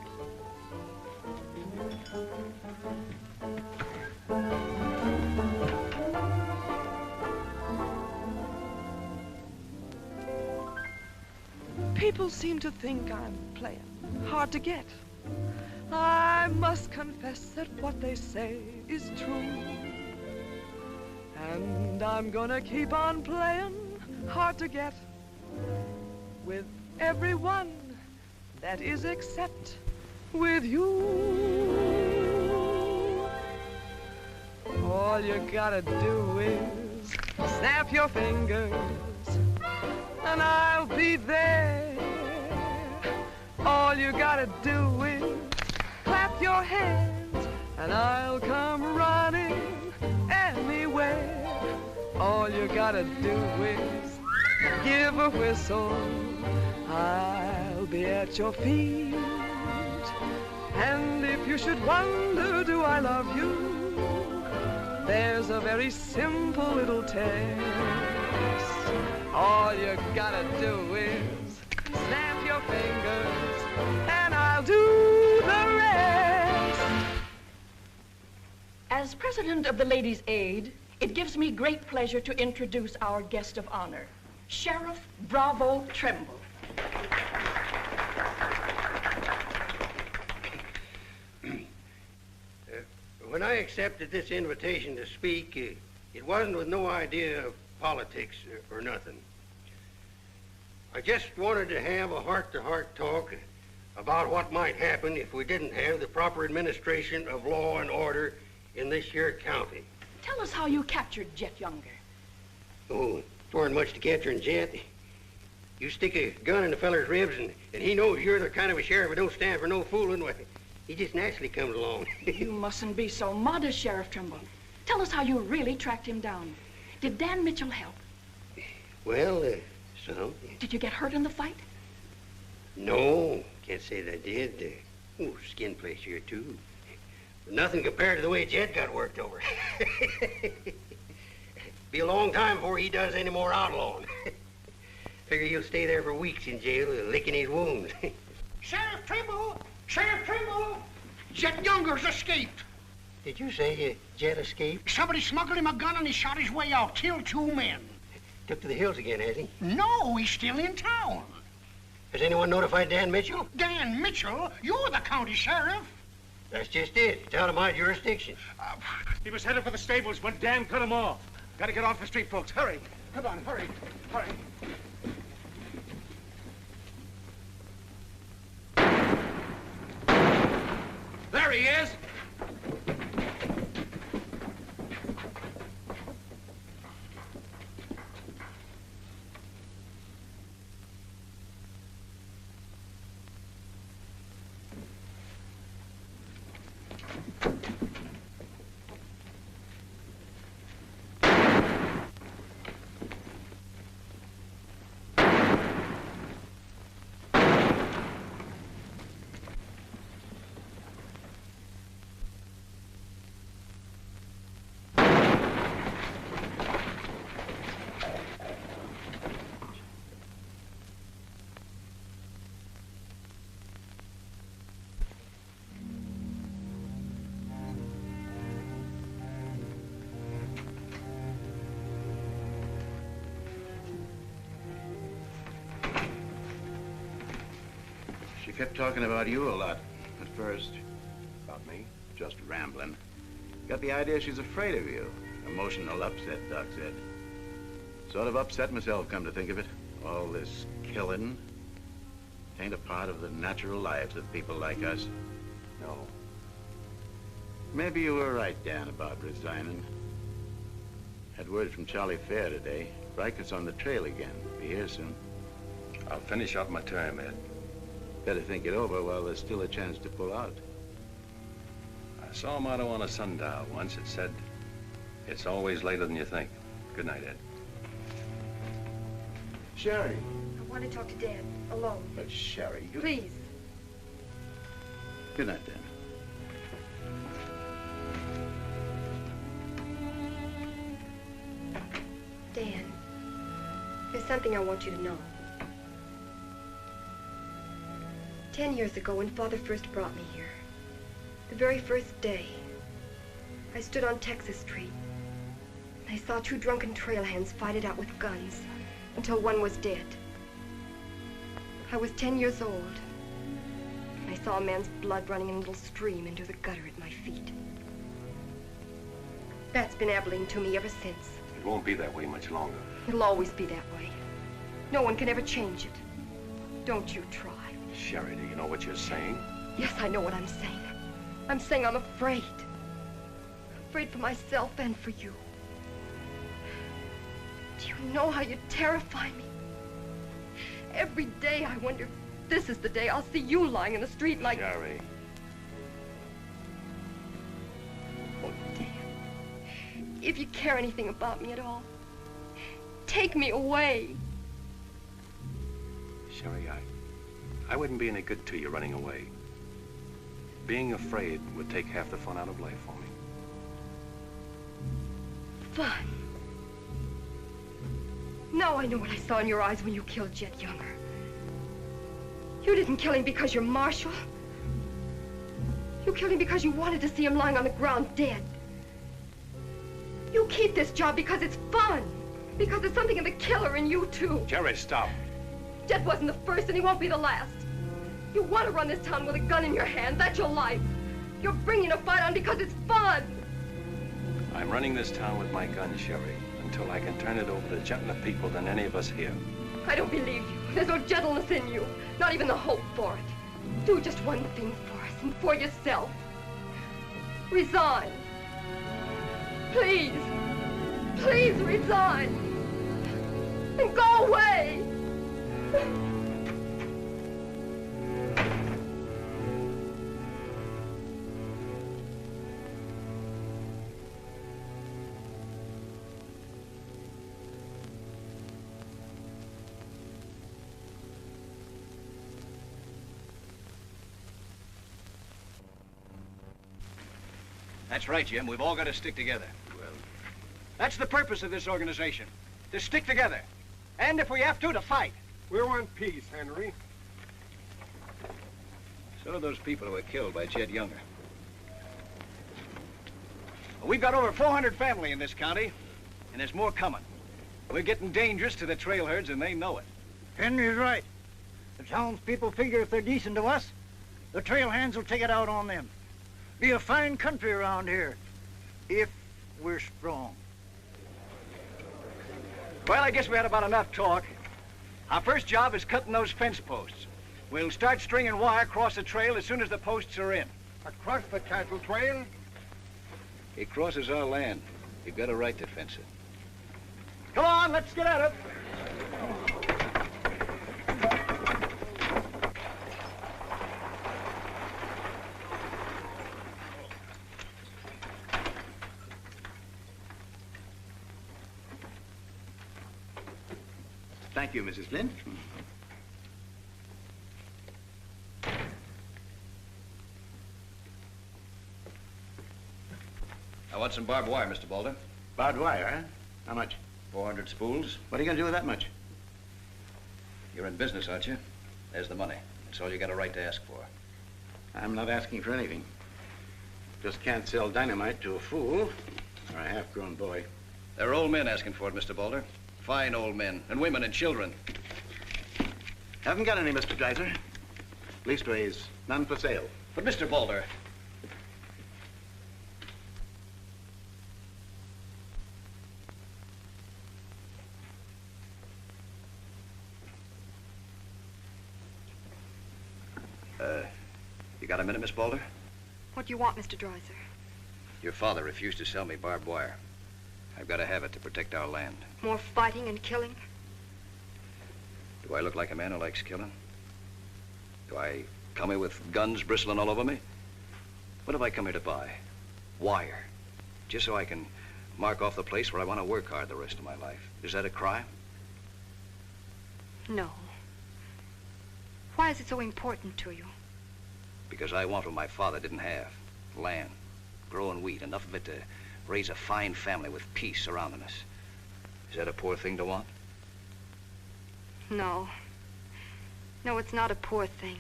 People seem to think I'm playing hard to get. I must confess that what they say is true. And I'm gonna keep on playing hard to get with everyone, that is except with you. All you gotta do is snap your fingers and I'll be there. All you gotta do is clap your hands and I'll come running anywhere. All you gotta do is give a whistle. I'll be at your feet. And if you should wonder, do I love you? There's a very simple little test. All you gotta do is snap your fingers and I'll do the rest. As president of the Ladies' Aid, it gives me great pleasure to introduce our guest of honor, Sheriff Bravo Trimble. When I accepted this invitation to speak, it wasn't with no idea of politics or nothing. I just wanted to have a heart-to-heart talk about what might happen if we didn't have the proper administration of law and order in this here county. Tell us how you captured Jet Younger. Oh, it weren't much to capture in Jet. You stick a gun in the feller's ribs and he knows you're the kind of a sheriff who don't stand for no fooling. Well, he just naturally comes along. You mustn't be so modest, Sheriff Trimble. Tell us how you really tracked him down. Did Dan Mitchell help? Well, some. Did you get hurt in the fight? No, can't say that I did. Skin place here, too. Nothing compared to the way Jet got worked over. Be a long time before he does any more outlawing. Figure he'll stay there for weeks in jail, licking his wounds. Sheriff Trimble, Sheriff Trimble! Jet Younger's escaped. Did you say Jet escaped? Somebody smuggled him a gun and he shot his way out, killed 2 men. Took to the hills again, has he? No, he's still in town. Has anyone notified Dan Mitchell? Dan Mitchell? You're the county sheriff. That's just it. It's out of my jurisdiction. He was headed for the stables when Dan cut him off. Gotta get off the street, folks. Hurry. Come on, hurry. Hurry. There he is. She kept talking about you a lot at first. About me? Just rambling. Got the idea she's afraid of you. Emotional upset, Doc said. Sort of upset myself, come to think of it. All this killing ain't a part of the natural lives of people like us. No. Maybe you were right, Dan, about resigning. Had word from Charlie Fair today. Riker's on the trail again. Be here soon. I'll finish up my term, Ed. Better think it over while there's still a chance to pull out. I saw a motto on a sundial once. It said, "It's always later than you think." Good night, Ed. Sherry. I want to talk to Dad, alone. But Sherry, you... Please. Good night, Dan. Dan, there's something I want you to know. 10 years ago, when Father first brought me here, the very first day, I stood on Texas Street, and I saw 2 drunken trail hands fight it out with guns until one was dead. I was 10 years old, and I saw a man's blood running in a little stream into the gutter at my feet. That's been Abilene to me ever since. It won't be that way much longer. It'll always be that way. No one can ever change it. Don't you try. Sherry, do you know what you're saying? Yes, I know what I'm saying. I'm saying I'm afraid. Afraid for myself and for you. Do you know how you terrify me? Every day I wonder if this is the day I'll see you lying in the street like... Sherry. Oh, Dan. If you care anything about me at all, take me away. Sherry, I wouldn't be any good to you running away. Being afraid would take half the fun out of life for me. Fun? Now I know what I saw in your eyes when you killed Jet Younger. You didn't kill him because you're Marshal. You killed him because you wanted to see him lying on the ground dead. You keep this job because it's fun. Because there's something in the killer in you, too. Jerry, stop. Jet wasn't the first, and he won't be the last. You want to run this town with a gun in your hand. That's your life. You're bringing a fight on because it's fun. I'm running this town with my gun, Sherry, until I can turn it over to gentler people than any of us here. I don't believe you. There's no gentleness in you. Not even the hope for it. Do just one thing for us and for yourself. Resign. Please. Please resign. And go away. That's right, Jim. We've all got to stick together. Well, that's the purpose of this organization. To stick together. And if we have to fight. We want peace, Henry. So do those people who were killed by Jed Younger. We've got over 400 family in this county, and there's more coming. We're getting dangerous to the trail herds, and they know it. Henry's right. The townspeople figure if they're decent to us, the trail hands will take it out on them. Be a fine country around here, if we're strong. Well, I guess we had about enough talk. Our first job is cutting those fence posts. We'll start stringing wire across the trail as soon as the posts are in. Across the cattle trail? It crosses our land. You've got a right to fence it. Come on, let's get at it. Thank you, Mrs. Flynn. I want some barbed wire, Mr. Boulder. Barbed wire, huh? How much? 400 spools. What are you going to do with that much? You're in business, aren't you? There's the money. That's all you got a right to ask for. I'm not asking for anything. Just can't sell dynamite to a fool or a half-grown boy. There are old men asking for it, Mr. Boulder. Fine old men, and women and children. Haven't got any, Mr. Geyser. Leastways, none for sale. But, Mr. Boulder... You got a minute, Miss Boulder? What do you want, Mr. Dreiser? Your father refused to sell me barbed wire. I've got to have it to protect our land. More fighting and killing? Do I look like a man who likes killing? Do I come here with guns bristling all over me? What have I come here to buy? Wire. Just so I can mark off the place where I want to work hard the rest of my life. Is that a crime? No. Why is it so important to you? Because I want what my father didn't have. Land. Growing wheat. Enough of it to raise a fine family with peace surrounding us. Is that a poor thing to want? No. No, it's not a poor thing.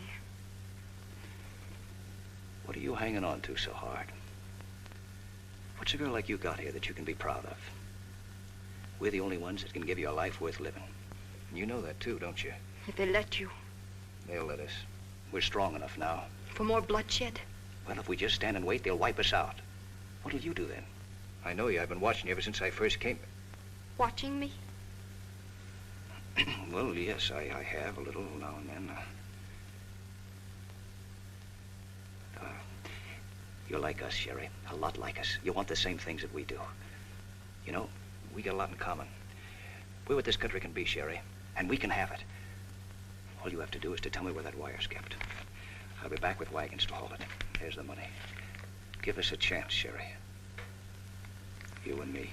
What are you hanging on to so hard? What's a girl like you got here that you can be proud of? We're the only ones that can give you a life worth living. And you know that too, don't you? If they let you. They'll let us. We're strong enough now. For more bloodshed? Well, if we just stand and wait, they'll wipe us out. What'll you do then? I know you. I've been watching you ever since I first came. Watching me? Well, yes, I have a little now and then. You're like us, Sherry. A lot like us. You want the same things that we do. You know, we got a lot in common. We're what this country can be, Sherry, and we can have it. All you have to do is to tell me where that wire's kept. I'll be back with wagons to haul it. There's the money. Give us a chance, Sherry. You and me.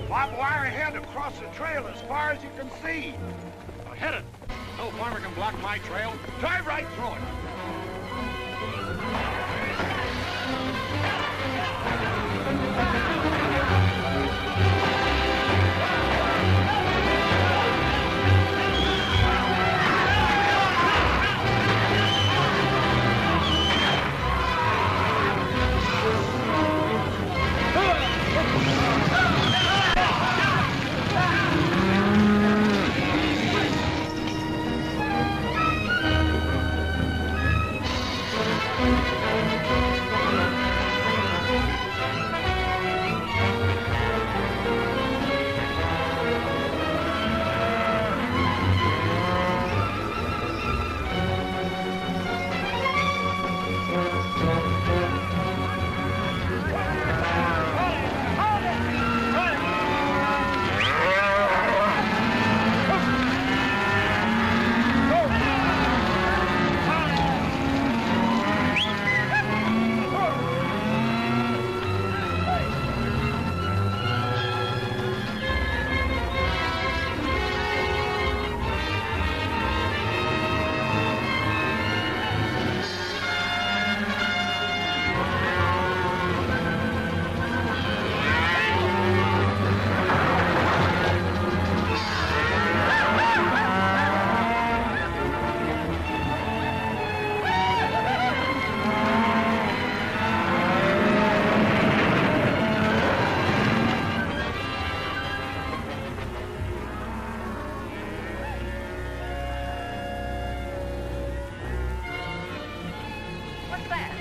Barbed wire ahead across the trail as far as you can see. Now hit it. No farmer can block my trail. Drive right through it. that?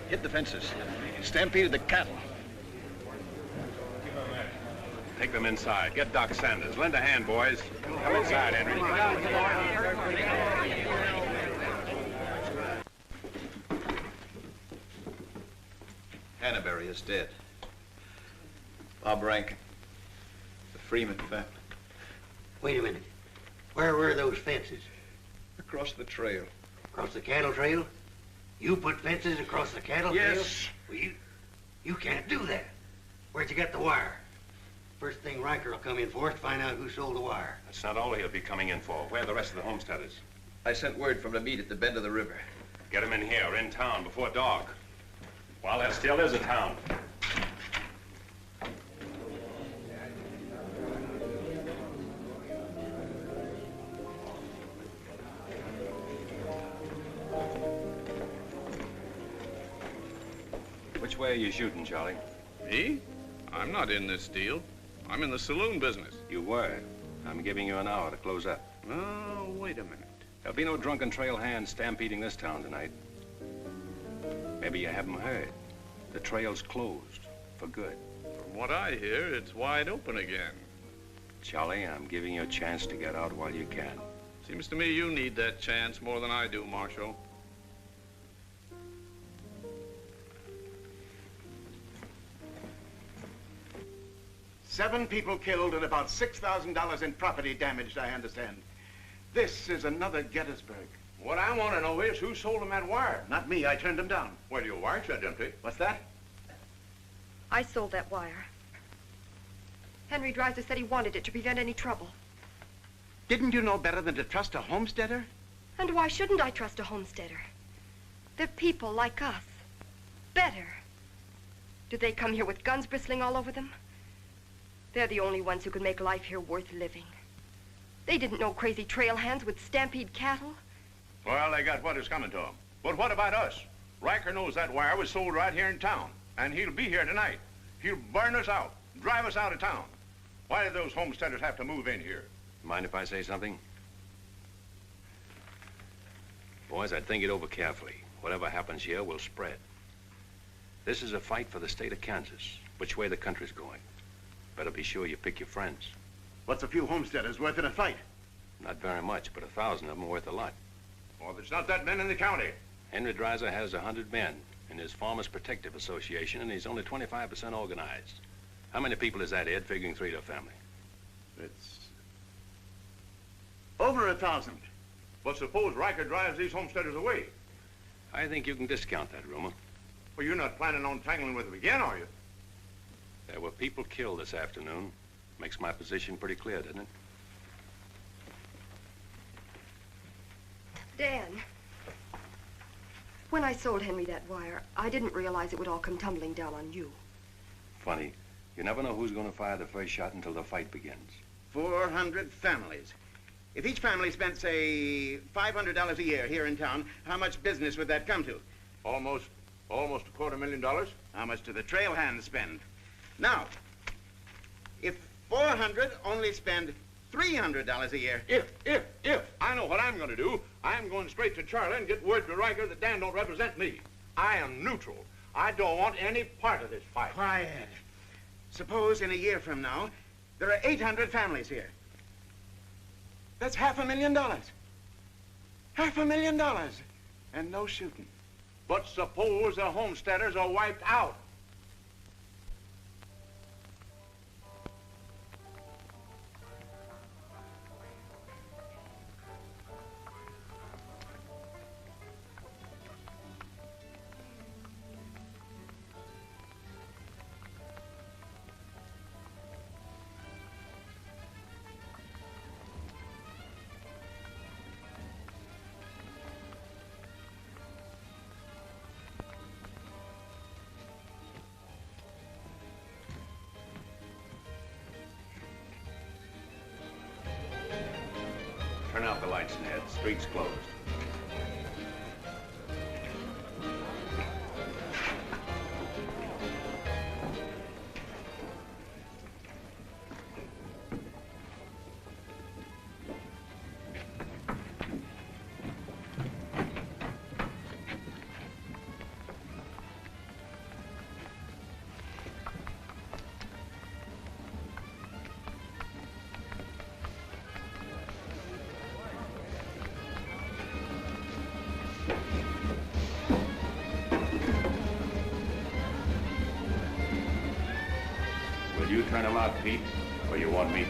Hit the fences. Stampeded the cattle. Take them inside. Get Doc Sanders. Lend a hand, boys. Come inside, Henry. Hannaberry is dead. Bob Rankin. The Freeman family. Wait a minute. Where were those fences? Across the trail. Across the cattle trail? You put fences across the cattle trail? Yes. Well, you can't do that. Where'd you get the wire? First thing Riker will come in for is to find out who sold the wire. That's not all he'll be coming in for. Where are the rest of the homesteaders? I sent word from the meet at the bend of the river. Get them in here, in town, before dark. While there still is a town. Which way are you shooting, Charlie? Me? I'm not in this deal. I'm in the saloon business. You were. I'm giving you an hour to close up. Oh, wait a minute. There'll be no drunken trail hands stampeding this town tonight. Maybe you haven't heard. The trail's closed for good. From what I hear, it's wide open again. Charlie, I'm giving you a chance to get out while you can. Seems to me you need that chance more than I do, Marshal. Seven people killed and about $6,000 in property damaged, I understand. This is another Gettysburg. What I want to know is who sold him that wire? Not me, I turned him down. Well, your wire shed empty. What's that? I sold that wire. Henry Dreiser said he wanted it to prevent any trouble. Didn't you know better than to trust a homesteader? And why shouldn't I trust a homesteader? They're people like us. Better. Do they come here with guns bristling all over them? They're the only ones who can make life here worth living. They didn't know crazy trail hands would stampede cattle. Well, they got what is coming to them. But what about us? Riker knows that wire was sold right here in town, and he'll be here tonight. He'll burn us out, drive us out of town. Why did those homesteaders have to move in here? Mind if I say something? Boys, I'd think it over carefully. Whatever happens here will spread. This is a fight for the state of Kansas, which way the country's going. Better be sure you pick your friends. What's a few homesteaders worth in a fight? Not very much, but 1,000 of them are worth a lot. Well, there's not that many in the county. Henry Dreiser has 100 men in his Farmers Protective Association, and he's only 25% organized. How many people is that, Ed, figuring 3 to a family? It's over 1,000. But suppose Riker drives these homesteaders away. I think you can discount that rumor. Well, you're not planning on tangling with them again, are you? There were people killed this afternoon. Makes my position pretty clear, doesn't it? Dan, when I sold Henry that wire, I didn't realize it would all come tumbling down on you. Funny. You never know who's going to fire the first shot until the fight begins. 400 families. If each family spent, say, $500 a year here in town, how much business would that come to? Almost $250,000. How much do the trail hands spend? Now, if 400 only spend $300 a year... If I know what I'm going to do, I'm going straight to Charlie and get word to Riker that Dan don't represent me. I am neutral. I don't want any part of this fight. Quiet. Suppose in a year from now, there are 800 families here. That's $500,000. $500,000. And no shooting. But suppose the homesteaders are wiped out. Jackson Head. Street's closed. Will you turn him out, Pete, or you want me to?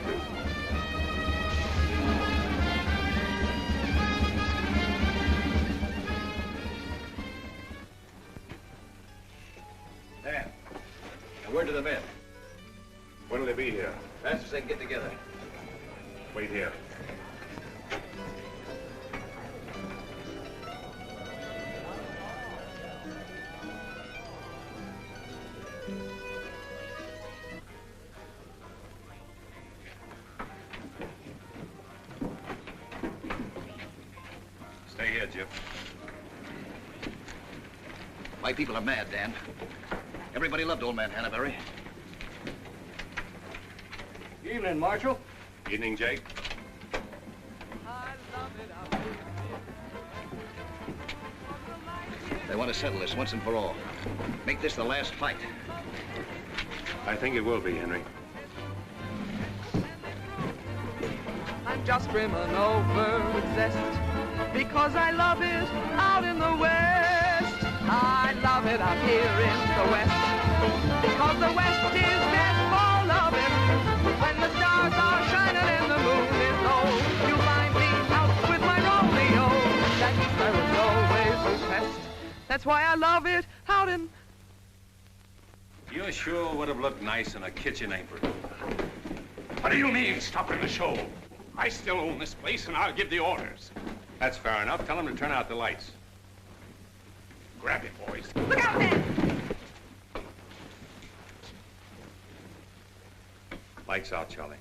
Dan, a word to the men. When'll they be here? Fast as they can get together. Wait here. Stay here, Jip. My people are mad, Dan. Everybody loved old man Hannaberry. Evening, Marshal. Evening, Jake. They want to settle this once and for all. Make this the last fight. I think it will be, Henry. I'm just brimming over with zest because I love it out in the West. I love it out here in the West because the West is best for loving. When the stars are shining and the moon is low, you'll find me out with my Romeo. That sparrow's always request. That's why I love it out in... You sure would have looked nice in a kitchen apron. What do you mean, stopping the show? I still own this place, and I'll give the orders. That's fair enough. Tell them to turn out the lights. Grab it, boys. Look out, man! Lights out, Charlie.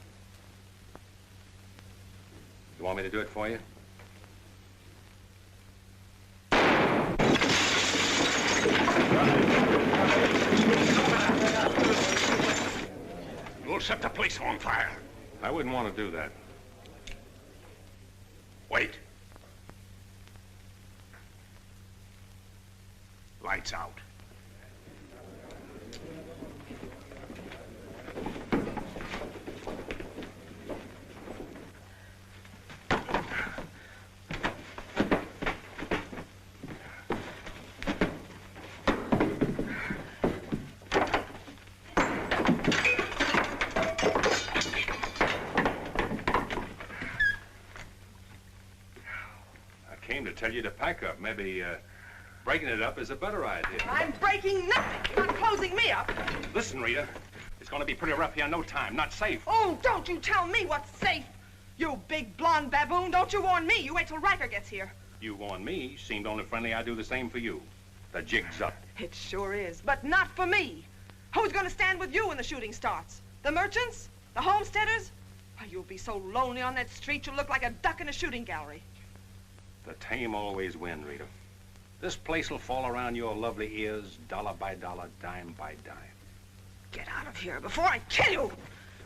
You want me to do it for you? You'll set the place on fire. I wouldn't want to do that. Wait. Lights out. Tell you to pack up. Maybe breaking it up is a better idea. I'm breaking nothing. You're not closing me up. Listen, Rita. It's going to be pretty rough here in no time. Not safe. Oh, don't you tell me what's safe. You big blonde baboon, don't you warn me. You wait till Riker gets here. You warn me. Seemed only friendly I'd do the same for you. The jig's up. It sure is, but not for me. Who's going to stand with you when the shooting starts? The merchants? The homesteaders? Oh, you'll be so lonely on that street you'll look like a duck in a shooting gallery. The tame always win, Rita. This place will fall around your lovely ears, dollar by dollar, dime by dime. Get out of here before I kill you!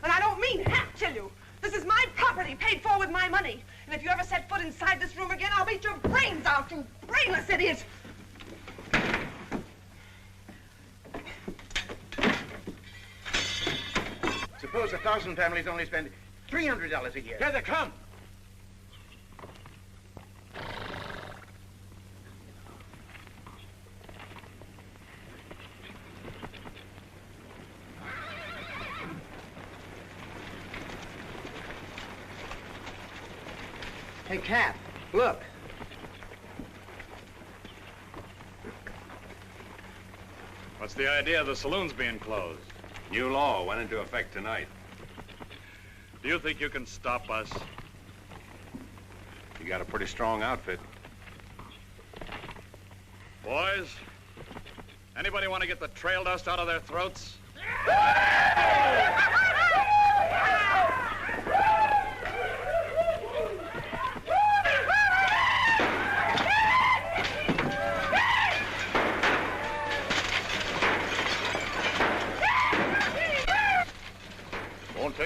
And I don't mean half kill you. This is my property, paid for with my money. And if you ever set foot inside this room again, I'll beat your brains out, you brainless idiot! Suppose 1,000 families only spend $300 a year. Here they come. Hey, Cap, look. What's the idea of the saloons being closed? New law went into effect tonight. Do you think you can stop us? You got a pretty strong outfit. Boys, anybody want to get the trail dust out of their throats?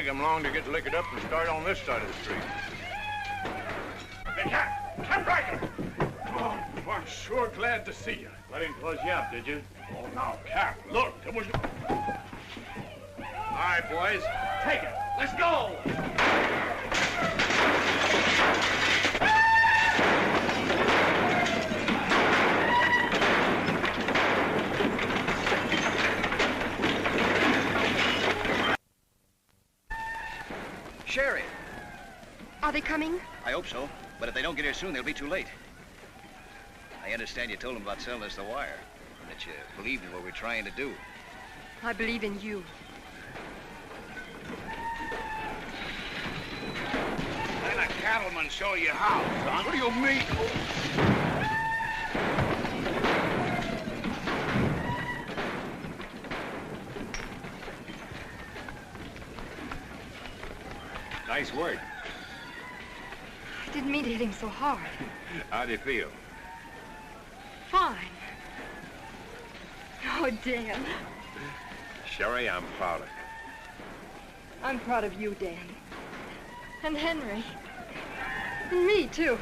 take him long to get liquored up and start on this side of the street. Hey, Cap Riker! Oh, I'm sure glad to see you. Let him close you up, did you? Oh, now, Cap, look, it was... All right, boys, take it. Let's go! Sherry. Are they coming? I hope so, but if they don't get here soon, they'll be too late. I understand you told them about selling us the wire, and that you believed in what we're trying to do. I believe in you. Let a cattleman show you how, son. What do you mean? Nice work. I didn't mean to hit him so hard. How do you feel? Fine. Oh, Dan. Sherry, I'm proud of you. I'm proud of you, Dan. And Henry. And me, too.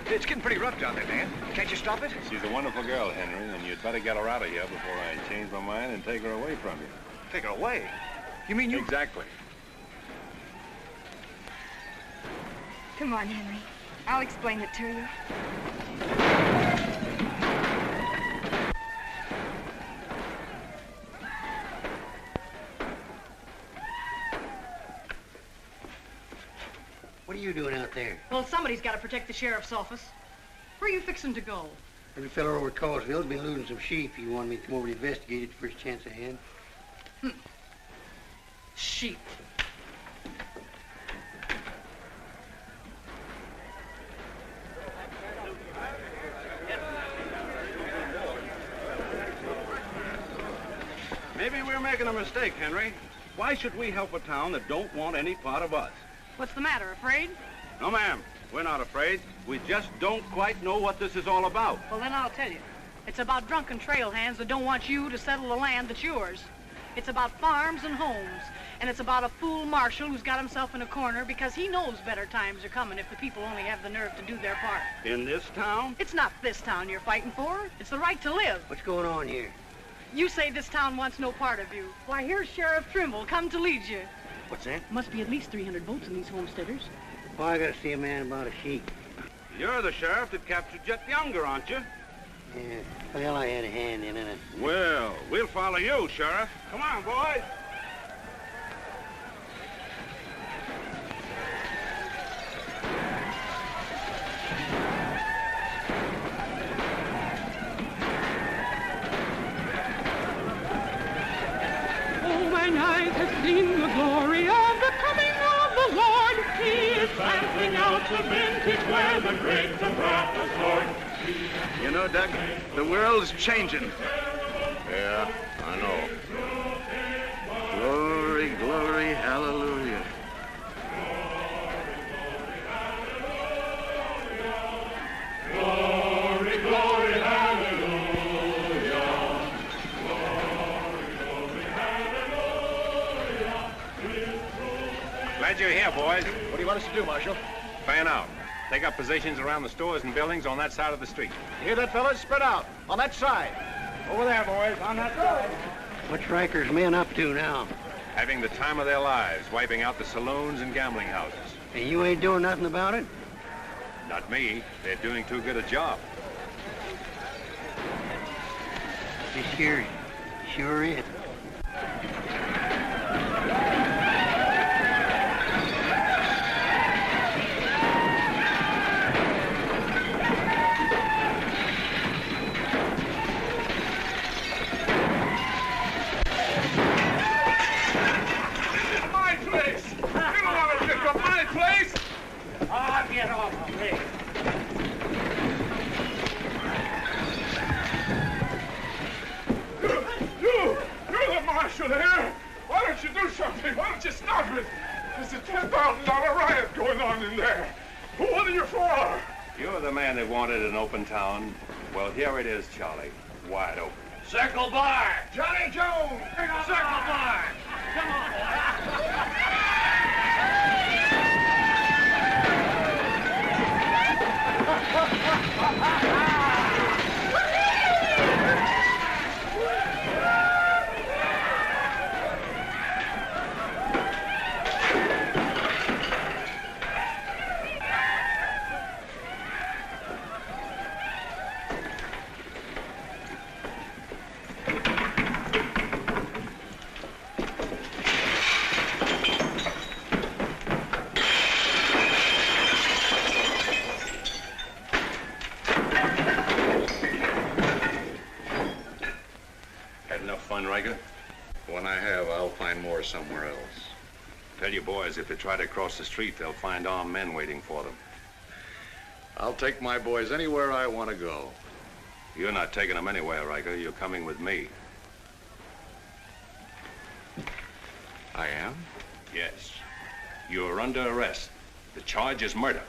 It's getting pretty rough down there, Dan. Can't you stop it? She's a wonderful girl, Henry, and you'd better get her out of here before I change my mind and take her away from you. Take her away? You mean you... Exactly. Come on, Henry. I'll explain it to you. What are you doing out there? Well, somebody's got to protect the sheriff's office. Where are you fixing to go? Every fellow over at Collinsville's been losing some sheep. You wanted me to come over to investigate it the first chance I had. Sheep. Maybe we're making a mistake, Henry. Why should we help a town that don't want any part of us? What's the matter, afraid? No, ma'am. We're not afraid. We just don't quite know what this is all about. Well, then I'll tell you. It's about drunken trail hands that don't want you to settle the land that's yours. It's about farms and homes. And it's about a fool marshal who's got himself in a corner because he knows better times are coming if the people only have the nerve to do their part. In this town? It's not this town you're fighting for. It's the right to live. What's going on here? You say this town wants no part of you. Why, here's Sheriff Trimble come to lead you. What's that? Must be at least 300 votes in these homesteaders. Oh, I gotta see a man about a sheep. You're the sheriff that captured Jet Younger, aren't you? Yeah. Well, I had a hand in it. Well, we'll follow you, Sheriff. Come on, boys. Oh, mine eyes have seen the glory of the coming of the Lord. He is passing out the vintage where the grapes of wrath are stored. You know, Doug, the world's changing. Yeah, I know. Glory, glory, hallelujah. Glory, glory, hallelujah. Glad you're here, boys. What do you want us to do, Marshal? Fan out. Take up positions around the stores and buildings on that side of the street. You hear that, fellas? Spread out. On that side. Over there, boys, on that side. What's Riker's men up to now? Having the time of their lives, wiping out the saloons and gambling houses. And you ain't doing nothing about it? Not me. They're doing too good a job. This sure is. Get off of me. You're the marshal here. Why don't you do something? Why don't you stop it? There's a $10,000 riot going on in there. What are you for? You're the man that wanted an open town. Well, here it is, Charlie. Wide open. Circle bar. Johnny Jones. Circle bar. Come on. Had enough fun, Riker? When I have, I'll find more somewhere else. Tell your boys if they try to cross the street, they'll find armed men waiting for them. I'll take my boys anywhere I want to go. You're not taking them anywhere, Riker. You're coming with me. I am? Yes. You're under arrest. The charge is murder.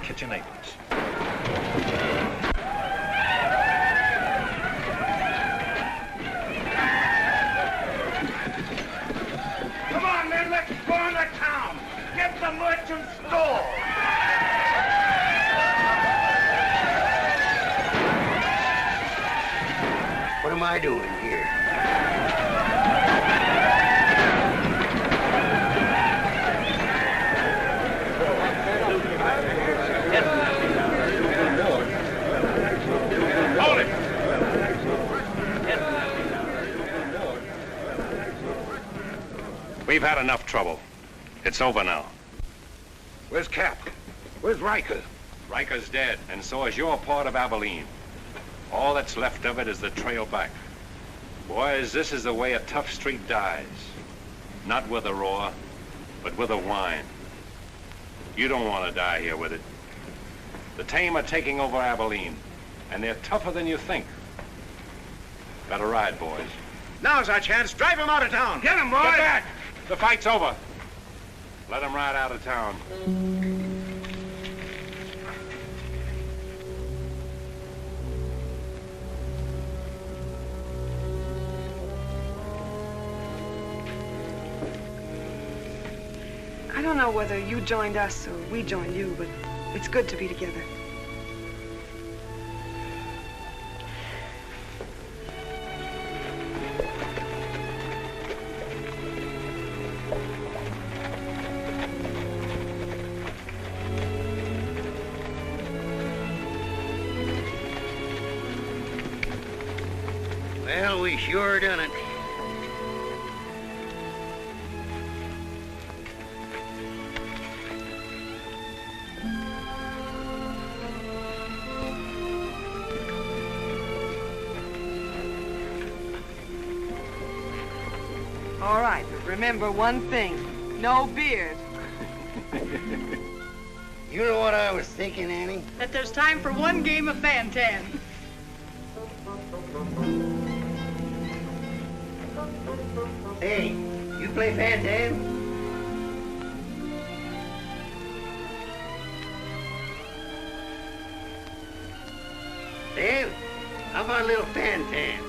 Kitchen aprons. Come on, men, let's go into town. Get the merchant store. What am I doing here? We've had enough trouble. It's over now. Where's Cap? Where's Riker? Riker's dead, and so is your part of Abilene. All that's left of it is the trail back. Boys, this is the way a tough street dies. Not with a roar, but with a whine. You don't want to die here with it. The tame are taking over Abilene, and they're tougher than you think. Better ride, boys. Now's our chance. Drive him out of town. Get him, boys! Get back! The fight's over. Let him ride out of town. I don't know whether you joined us or we joined you, but it's good to be together. Well, we sure done it. All right, but remember one thing. No beard. You know what I was thinking, Annie? That there's time for one game of Fan-Tan. Hey, you play Fan-Tan? Dan, how about a little Fan-Tan?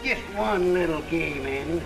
Just one little game, Annie.